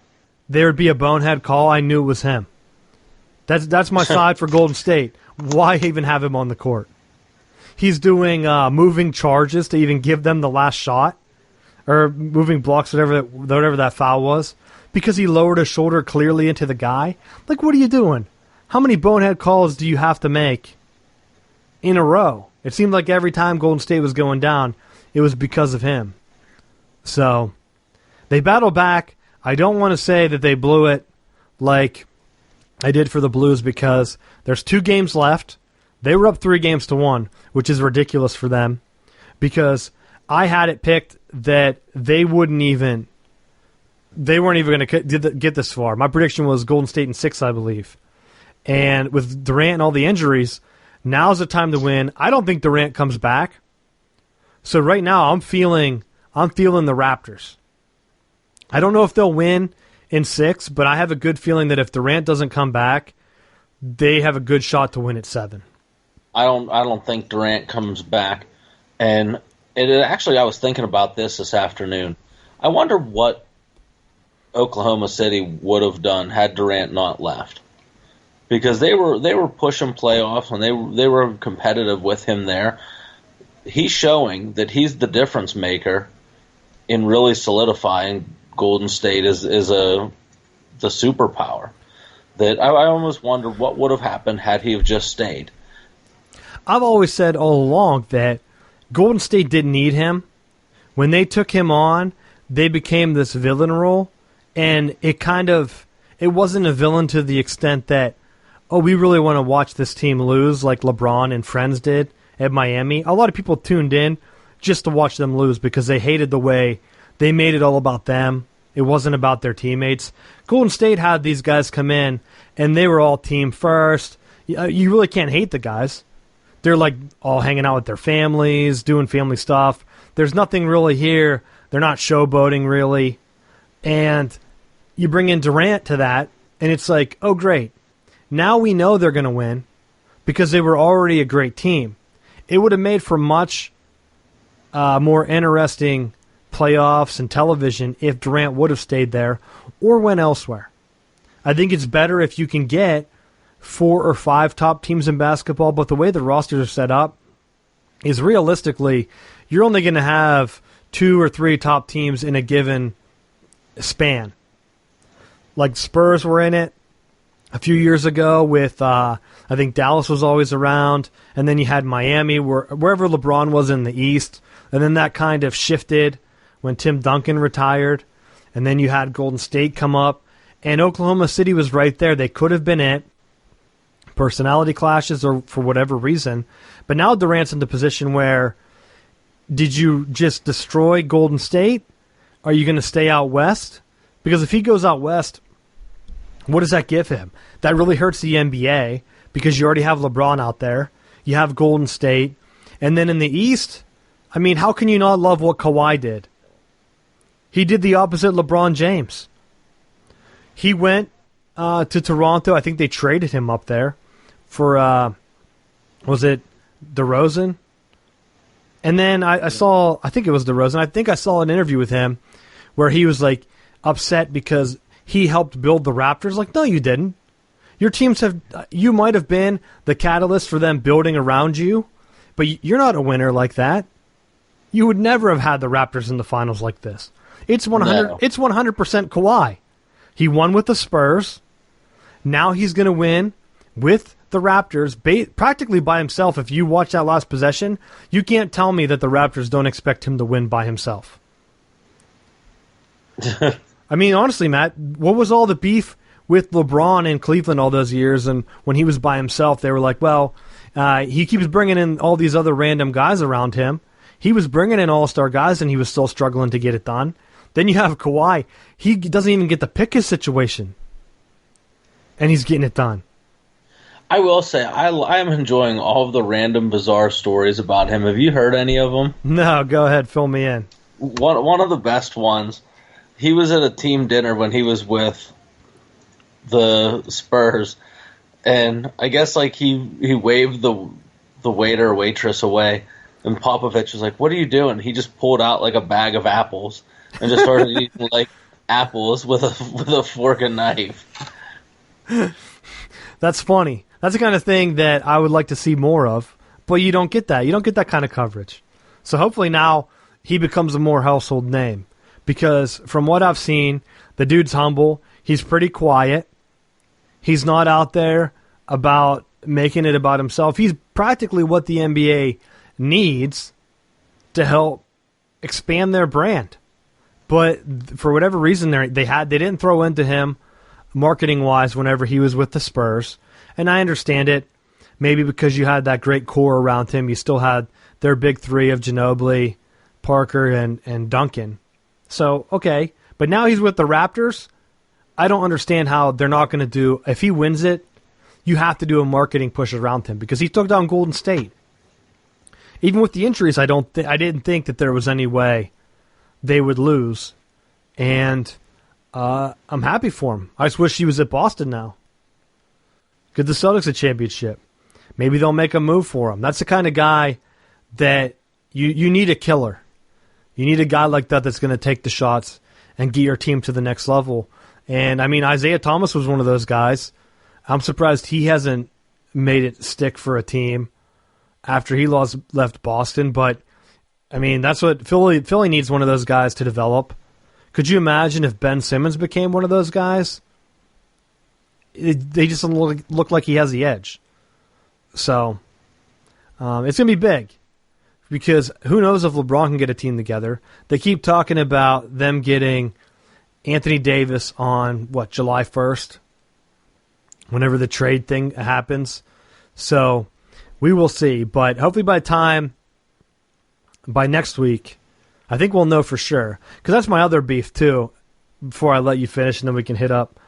Speaker 1: there would be a bonehead call, I knew it was him. That's my side for Golden State. Why even have him on the court? He's doing moving charges to even give them the last shot, or moving blocks, whatever that foul was, because he lowered his shoulder clearly into the guy. Like, what are you doing? How many bonehead calls do you have to make in a row? It seemed like every time Golden State was going down, it was because of him. So they battled back. I don't want to say that they blew it like I did for the Blues, because there's 2 games left. They were up 3-1, which is ridiculous for them, because I had it picked that they weren't even going to get this far. My prediction was Golden State in 6, I believe. And with Durant and all the injuries, now's the time to win. I don't think Durant comes back. So right now I'm feeling the Raptors. I don't know if they'll win in 6, but I have a good feeling that if Durant doesn't come back, they have a good shot to win at 7.
Speaker 2: I don't think Durant comes back. And actually, I was thinking about this afternoon. I wonder what Oklahoma City would have done had Durant not left, because they were pushing playoffs and they were competitive with him there. He's showing that he's the difference maker in really solidifying Golden State is the superpower. That I almost wonder what would have happened had he have just stayed.
Speaker 1: I've always said all along that Golden State didn't need him. When they took him on, they became this villain role, and it wasn't a villain to the extent that, oh, we really want to watch this team lose like LeBron and friends did at Miami. A lot of people tuned in just to watch them lose because they hated the way they made it all about them. It wasn't about their teammates. Golden State had these guys come in, and they were all team first. You really can't hate the guys. They're like all hanging out with their families, doing family stuff. There's nothing really here. They're not showboating really. And you bring in Durant to that, and it's like, oh, great. Now we know they're going to win because they were already a great team. It would have made for much more interesting playoffs and television if Durant would have stayed there or went elsewhere. I think it's better if you can get 4 or 5 top teams in basketball, but the way the rosters are set up is realistically you're only going to have 2 or 3 top teams in a given span. Like Spurs were in it a few years ago with, I think Dallas was always around, and then you had Miami, wherever LeBron was in the East, and then that kind of shifted when Tim Duncan retired, and then you had Golden State come up, and Oklahoma City was right there. They could have been it. Personality clashes or for whatever reason. But now Durant's in the position where, did you just destroy Golden State? Are you going to stay out west? Because if he goes out west, what does that give him? That really hurts the NBA because you already have LeBron out there. You have Golden State. And then in the East, I mean, how can you not love what Kawhi did? He did the opposite LeBron James. He went to Toronto. I think they traded him up there for, was it DeRozan? And then I think it was DeRozan. I think I saw an interview with him where he was like upset because he helped build the Raptors. Like, no, you didn't. Your teams you might have been the catalyst for them building around you, but you're not a winner like that. You would never have had the Raptors in the finals like this. It's 100. No. It's 100% Kawhi. He won with the Spurs. Now he's going to win with the Raptors practically by himself. If you watch that last possession, you can't tell me that the Raptors don't expect him to win by himself. I mean, honestly, Matt, what was all the beef with LeBron in Cleveland all those years? And when he was by himself, they were like, well, he keeps bringing in all these other random guys around him. He was bringing in all-star guys, and he was still struggling to get it done. Then you have Kawhi. He doesn't even get to pick his situation, and he's getting it done.
Speaker 2: I will say, I am enjoying all of the random, bizarre stories about him. Have you heard any of them?
Speaker 1: No, go ahead. Fill me in.
Speaker 2: One of the best ones, he was at a team dinner when he was with the Spurs, and I guess like he waved the waiter or waitress away, and Popovich was like, "What are you doing?" He just pulled out like a bag of apples and just started eating like apples with a fork and knife.
Speaker 1: That's funny. That's the kind of thing that I would like to see more of, but you don't get that. You don't get that kind of coverage. So hopefully now he becomes a more household name, because from what I've seen, the dude's humble. He's pretty quiet. He's not out there about making it about himself. He's practically what the NBA needs to help expand their brand. But for whatever reason, they didn't throw into him marketing-wise whenever he was with the Spurs. And I understand it. Maybe because you had that great core around him, you still had their big three of Ginobili, Parker, and Duncan. So, okay. But now he's with the Raptors. I don't understand how they're not going to do, if he wins it, you have to do a marketing push around him, because he took down Golden State. Even with the injuries, I didn't think that there was any way they would lose. And I'm happy for him. I just wish he was at Boston now. Give the Celtics a championship. Maybe they'll make a move for him. That's the kind of guy that you need a killer. You need a guy like that that's going to take the shots and get your team to the next level. And, I mean, Isaiah Thomas was one of those guys. I'm surprised he hasn't made it stick for a team after he left Boston. But, I mean, that's what Philly needs, one of those guys to develop, Could you imagine if Ben Simmons became one of those guys? They just look like he has the edge. So it's going to be big because who knows if LeBron can get a team together. They keep talking about them getting Anthony Davis on, July 1st, whenever the trade thing happens. So we will see. But hopefully by next week, I think we'll know for sure. Because that's my other beef, too, before I let you finish, and then we can hit up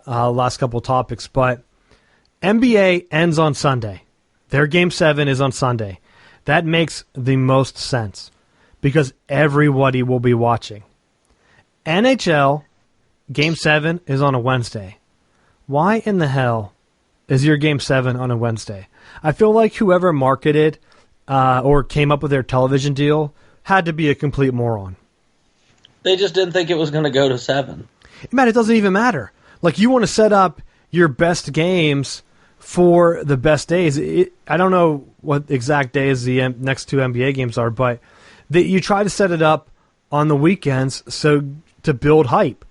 Speaker 1: last couple topics. But NBA ends on Sunday. Their Game 7 is on Sunday. That makes the most sense because everybody will be watching. NHL Game 7 is on a Wednesday. Why in the hell is your Game 7 on a Wednesday? I feel like whoever marketed or came up with their television deal had to be a complete moron.
Speaker 2: They just didn't think it was going to go to 7.
Speaker 1: Man, it doesn't even matter. Like, you want to set up your best games for the best days. I don't know what exact days the next 2 NBA games are, but you try to set it up on the weekends to build hype.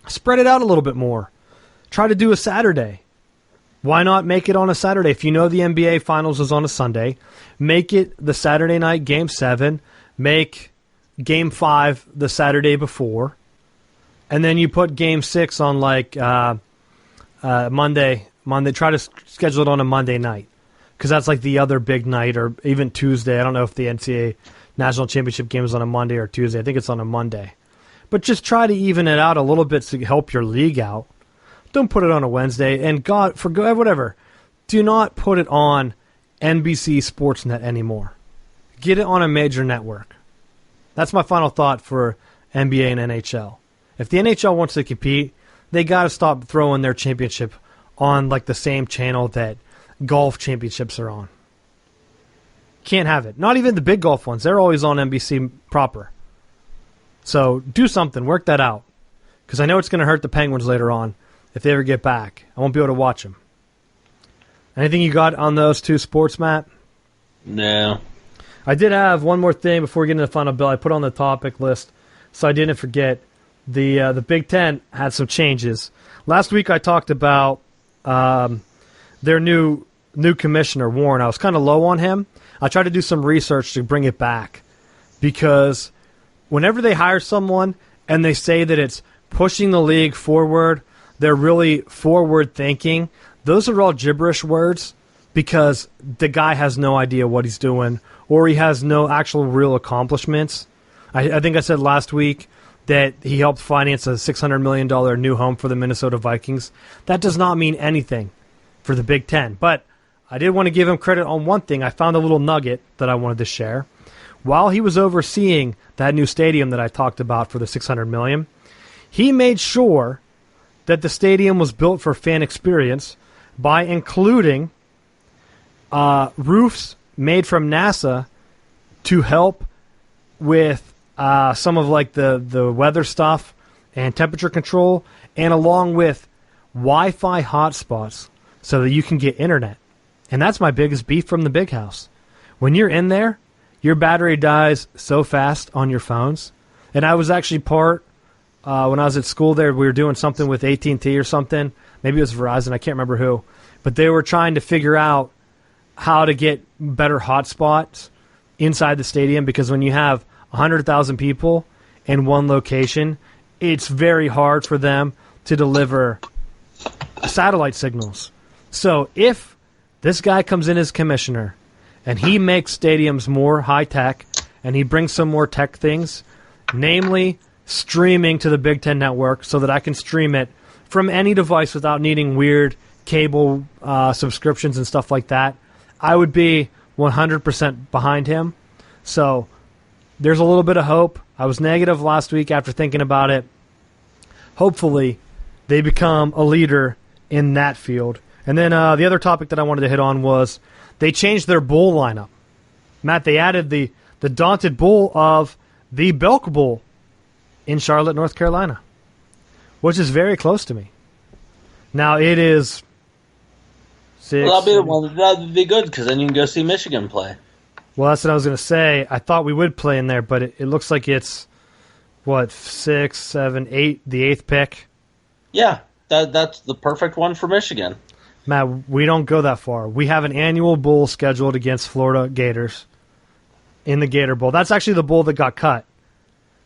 Speaker 1: Spread it out a little bit more. Try to do a Saturday. Why not make it on a Saturday? If you know the NBA Finals is on a Sunday, make it the Saturday night Game 7. Make Game 5 the Saturday before. And then you put Game 6 on Monday. Try to schedule it on a Monday night because that's like the other big night, or even Tuesday. I don't know if the NCAA National Championship game is on a Monday or Tuesday. I think it's on a Monday. But just try to even it out a little bit to help your league out. Don't put it on a Wednesday. And whatever. Do not put it on NBC Sportsnet anymore. Get it on a major network. That's my final thought for NBA and NHL. If the NHL wants to compete, they got to stop throwing their championship on like the same channel that golf championships are on. Can't have it. Not even the big golf ones. They're always on NBC proper. So do something. Work that out. Because I know it's going to hurt the Penguins later on if they ever get back. I won't be able to watch them. Anything you got on those 2 sports, Matt?
Speaker 2: No.
Speaker 1: I did have one more thing before we get into the final bill. I put on the topic list so I didn't forget. The Big Ten had some changes. Last week I talked about their new commissioner, Warren. I was kind of low on him. I tried to do some research to bring it back because whenever they hire someone and they say that it's pushing the league forward, they're really forward thinking. Those are all gibberish words because the guy has no idea what he's doing or he has no actual real accomplishments. I think I said last week that he helped finance a $600 million new home for the Minnesota Vikings. That does not mean anything for the Big Ten. But I did want to give him credit on one thing. I found a little nugget that I wanted to share. While he was overseeing that new stadium that I talked about for the $600 million, he made sure that the stadium was built for fan experience by including roofs made from NASA to help with some of like the weather stuff and temperature control, and along with Wi-Fi hotspots so that you can get internet. And that's my biggest beef from the big house. When you're in there, your battery dies so fast on your phones. And I was actually when I was at school there, we were doing something with AT&T or something. Maybe it was Verizon. I can't remember who. But they were trying to figure out how to get better hotspots inside the stadium because when you have 100,000 people in one location, it's very hard for them to deliver satellite signals. So if this guy comes in as commissioner and he makes stadiums more high-tech and he brings some more tech things, namely streaming to the Big Ten Network so that I can stream it from any device without needing weird cable subscriptions and stuff like that, I would be 100% behind him. So there's a little bit of hope. I was negative last week after thinking about it. Hopefully, they become a leader in that field. And then the other topic that I wanted to hit on was they changed their bowl lineup. Matt, they added the Daunted Bull of the Belk Bowl in Charlotte, North Carolina, which is very close to me. Now, it is 6...
Speaker 2: Well, that'd be good because then you can go see Michigan play.
Speaker 1: Well, that's what I was going to say. I thought we would play in there, but it looks like it's what, 6, 7, 8, the 8th pick.
Speaker 2: Yeah, that's the perfect one for Michigan.
Speaker 1: Matt, we don't go that far. We have an annual bowl scheduled against Florida Gators in the Gator Bowl. That's actually the bowl that got cut,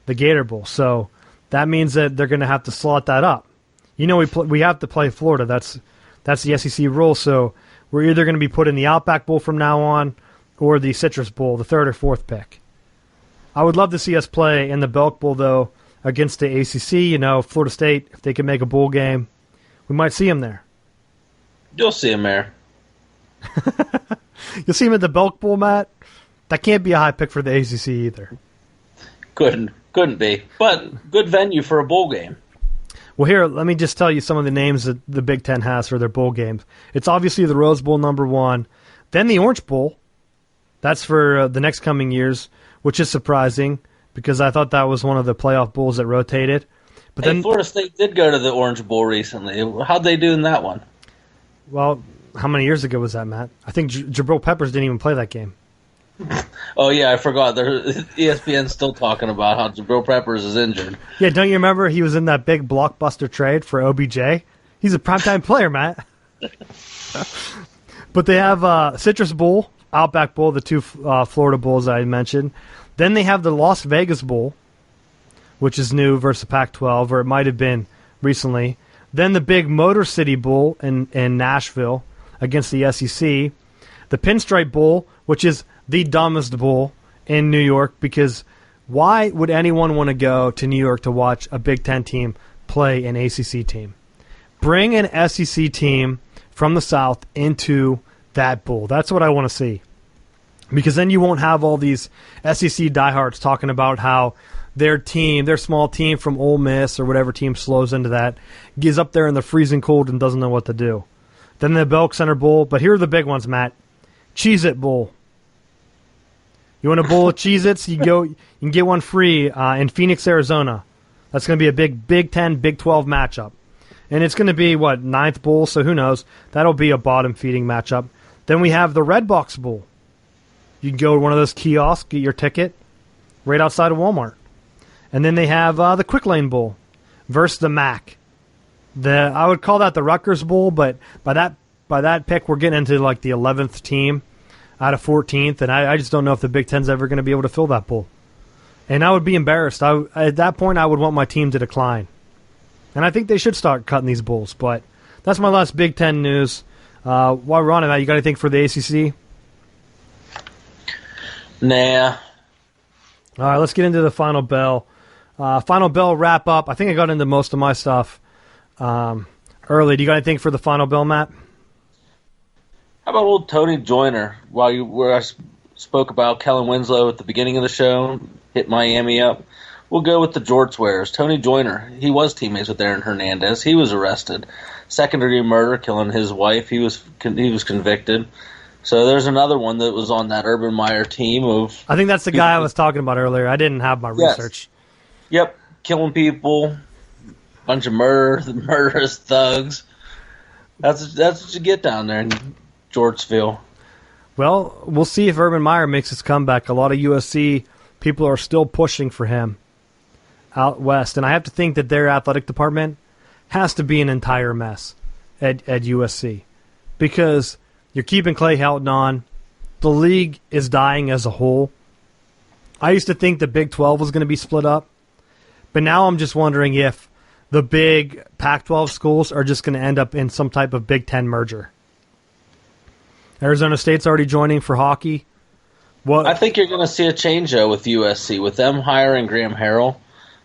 Speaker 1: the Gator Bowl. So that means that they're going to have to slot that up. You know, we have to play Florida. That's the SEC rule. So we're either going to be put in the Outback Bowl from now on or the Citrus Bowl, the 3rd or 4th pick. I would love to see us play in the Belk Bowl, though, against the ACC. You know, Florida State, if they can make a bowl game, we might see them there.
Speaker 2: You'll see him there.
Speaker 1: You'll see him at the Belk Bowl, Matt. That can't be a high pick for the ACC either.
Speaker 2: Couldn't be. But good venue for a bowl game.
Speaker 1: Well, here, let me just tell you some of the names that the Big Ten has for their bowl games. It's obviously the Rose Bowl, number 1. Then the Orange Bowl. That's for the next coming years, which is surprising because I thought that was one of the playoff bowls that rotated. But then
Speaker 2: Florida State did go to the Orange Bowl recently. How'd they do in that one?
Speaker 1: Well, how many years ago was that, Matt? I think Jabril Peppers didn't even play that game.
Speaker 2: Oh, yeah, I forgot. ESPN's still talking about how Jabril Peppers is injured.
Speaker 1: Yeah, don't you remember he was in that big blockbuster trade for OBJ? He's a primetime player, Matt. But they have Citrus Bowl, Outback Bowl, the 2 Florida Bowls I mentioned. Then they have the Las Vegas Bowl, which is new versus Pac-12, or it might have been recently. Then the big Motor City Bowl in Nashville against the SEC. The Pinstripe Bowl, which is the dumbest bowl in New York, because why would anyone want to go to New York to watch a Big Ten team play an ACC team? Bring an SEC team from the South into that bowl. That's what I want to see. Because then you won't have all these SEC diehards talking about how their small team from Ole Miss or whatever team slows into that, gets up there in the freezing cold and doesn't know what to do. Then the Belk Center Bowl. But here are the big ones, Matt. Cheez-It Bowl. You want a bowl of Cheez-Its? You can get one free in Phoenix, Arizona. That's going to be a Big 10, Big 12 matchup. And it's going to be, 9th bowl, so who knows. That'll be a bottom-feeding matchup. Then we have the Red Box Bowl. You can go to one of those kiosks, get your ticket right outside of Walmart. And then they have the Quick Lane Bowl versus the MAC. I would call that the Rutgers Bowl, but by that pick, we're getting into like the 11th team out of 14th, and I just don't know if the Big Ten's ever going to be able to fill that bowl. And I would be embarrassed. At that point, I would want my team to decline. And I think they should start cutting these bowls. But that's my last Big Ten news. While we're on it, Matt, you got anything for the ACC?
Speaker 2: Nah.
Speaker 1: All right, let's get into the Final Bell. Final Bell wrap up. I think I got into most of my stuff early. Do you got anything for the Final Bell, Matt?
Speaker 2: How about old Tony Joyner? Where I spoke about Kellen Winslow at the beginning of the show, hit Miami up. We'll go with the Jorts wearers. Tony Joyner, he was teammates with Aaron Hernandez. He was arrested. Second-degree murder, killing his wife. He was convicted. So there's another one that was on that Urban Meyer team of.
Speaker 1: I think that's the guy I was talking about earlier. I didn't have my research.
Speaker 2: Yep, killing people, bunch of murderous thugs. That's what you get down there in Georgeville.
Speaker 1: Well, we'll see if Urban Meyer makes his comeback. A lot of USC people are still pushing for him out west, and I have to think that their athletic department has to be an entire mess at USC because you're keeping Clay Helton on. The league is dying as a whole. I used to think the Big 12 was going to be split up, but now I'm just wondering if the big Pac-12 schools are just going to end up in some type of Big 10 merger. Arizona State's already joining for hockey.
Speaker 2: I think you're going to see a change, though, with USC. With them hiring Graham Harrell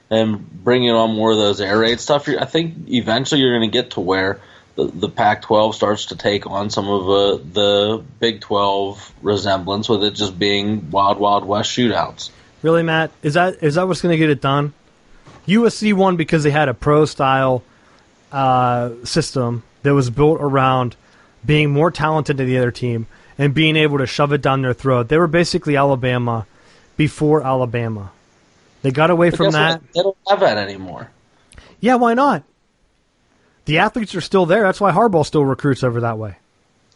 Speaker 2: and bringing on more of those air raid stuff, I think eventually you're going to get to where the Pac-12 starts to take on some of the Big 12 resemblance, with it just being Wild Wild West shootouts.
Speaker 1: Really, Matt? Is that what's going to get it done? USC won because they had a pro-style system that was built around being more talented than the other team and being able to shove it down their throat. They were basically Alabama before Alabama. They got away from that.
Speaker 2: They don't have that anymore.
Speaker 1: Yeah, why not? The athletes are still there. That's why Harbaugh still recruits over that way.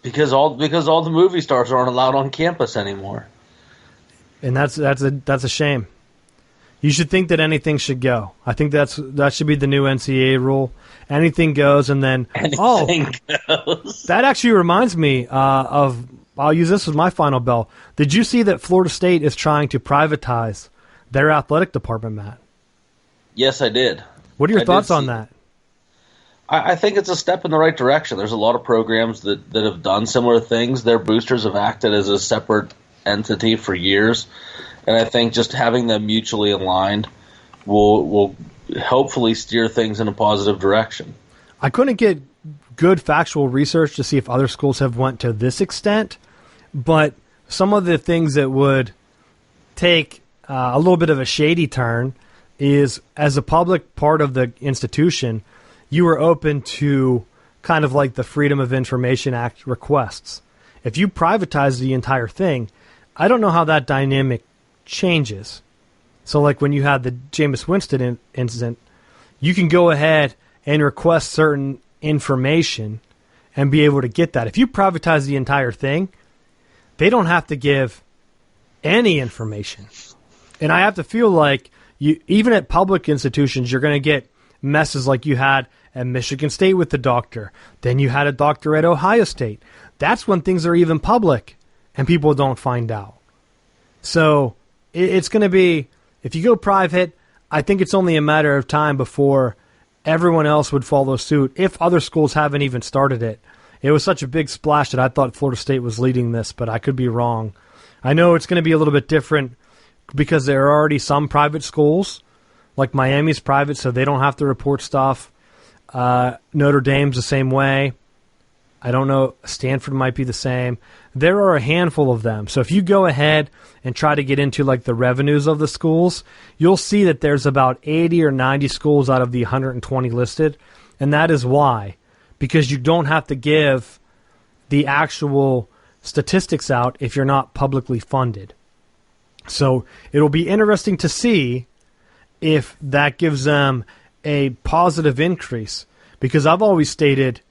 Speaker 2: Because all the movie stars aren't allowed on campus anymore.
Speaker 1: And that's a shame. You should think that anything should go. I think that should be the new NCAA rule. Anything goes, and then
Speaker 2: anything goes.
Speaker 1: That actually reminds me of. I'll use this as my final bell. Did you see that Florida State is trying to privatize their athletic department, Matt?
Speaker 2: Yes, I did.
Speaker 1: What are your thoughts on that?
Speaker 2: I think it's a step in the right direction. There's a lot of programs that have done similar things. Their boosters have acted as a separate entity for years, and I think just having them mutually aligned will hopefully steer things in a positive direction.
Speaker 1: I couldn't get good factual research to see if other schools have went to this extent, but some of the things that would take a little bit of a shady turn is, as a public part of the institution, you were open to kind of like the Freedom of Information Act requests. If you privatize the entire thing, I don't know how that dynamic changes. So like when you had the Jameis Winston incident, you can go ahead and request certain information and be able to get that. If you privatize the entire thing, they don't have to give any information. And I have to feel like even at public institutions, you're going to get messes like you had at Michigan State with the doctor. Then you had a doctor at Ohio State. That's when things are even public and people don't find out. So it's going to be, if you go private, I think it's only a matter of time before everyone else would follow suit if other schools haven't even started it. It was such a big splash that I thought Florida State was leading this, but I could be wrong. I know it's going to be a little bit different because there are already some private schools, like Miami's private, so they don't have to report stuff. Notre Dame's the same way. I don't know. Stanford might be the same. There are a handful of them. So if you go ahead and try to get into like the revenues of the schools, you'll see that there's about 80 or 90 schools out of the 120 listed. And that is why. Because you don't have to give the actual statistics out if you're not publicly funded. So it'll be interesting to see if that gives them a positive increase. Because I've always stated,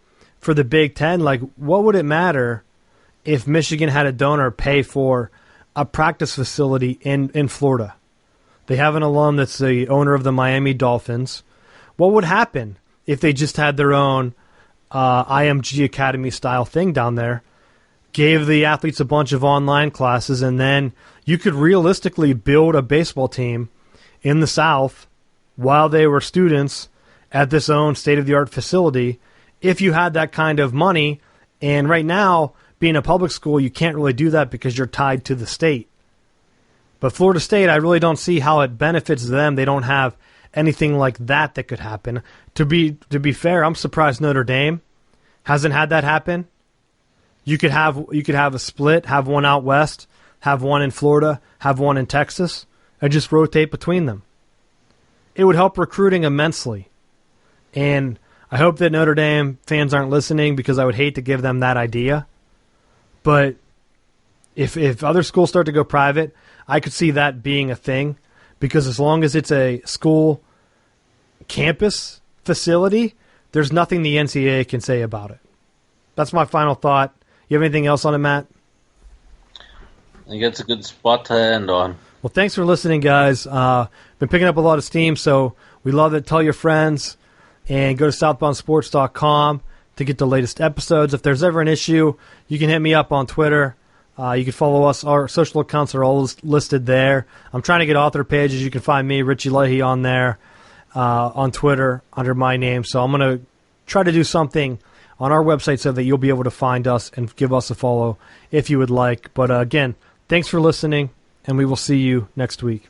Speaker 1: for the Big Ten, like, what would it matter if Michigan had a donor pay for a practice facility in Florida? They have an alum that's the owner of the Miami Dolphins. What would happen if they just had their own IMG Academy style thing down there, gave the athletes a bunch of online classes, and then you could realistically build a baseball team in the South while they were students at this own state-of-the-art facility if you had that kind of money. And right now, being a public school, you can't really do that because you're tied to the state. But Florida State, I really don't see how it benefits them. They don't have anything like that could happen. To be fair, I'm surprised Notre Dame hasn't had that happen. You could have a split, have one out west, have one in Florida, have one in Texas, and just rotate between them. It would help recruiting immensely. And I hope that Notre Dame fans aren't listening because I would hate to give them that idea. But if other schools start to go private, I could see that being a thing, because as long as it's a school campus facility, there's nothing the NCAA can say about it. That's my final thought. You have anything else on it, Matt?
Speaker 2: I think it's a good spot to end on.
Speaker 1: Well, thanks for listening, guys. Been picking up a lot of steam, so we love it. Tell your friends, and go to southboundsports.com to get the latest episodes. If there's ever an issue, you can hit me up on Twitter. You can follow us. Our social accounts are all listed there. I'm trying to get author pages. You can find me, Richie Leahy, on there on Twitter under my name. So I'm going to try to do something on our website so that you'll be able to find us and give us a follow if you would like. But again, thanks for listening, and we will see you next week.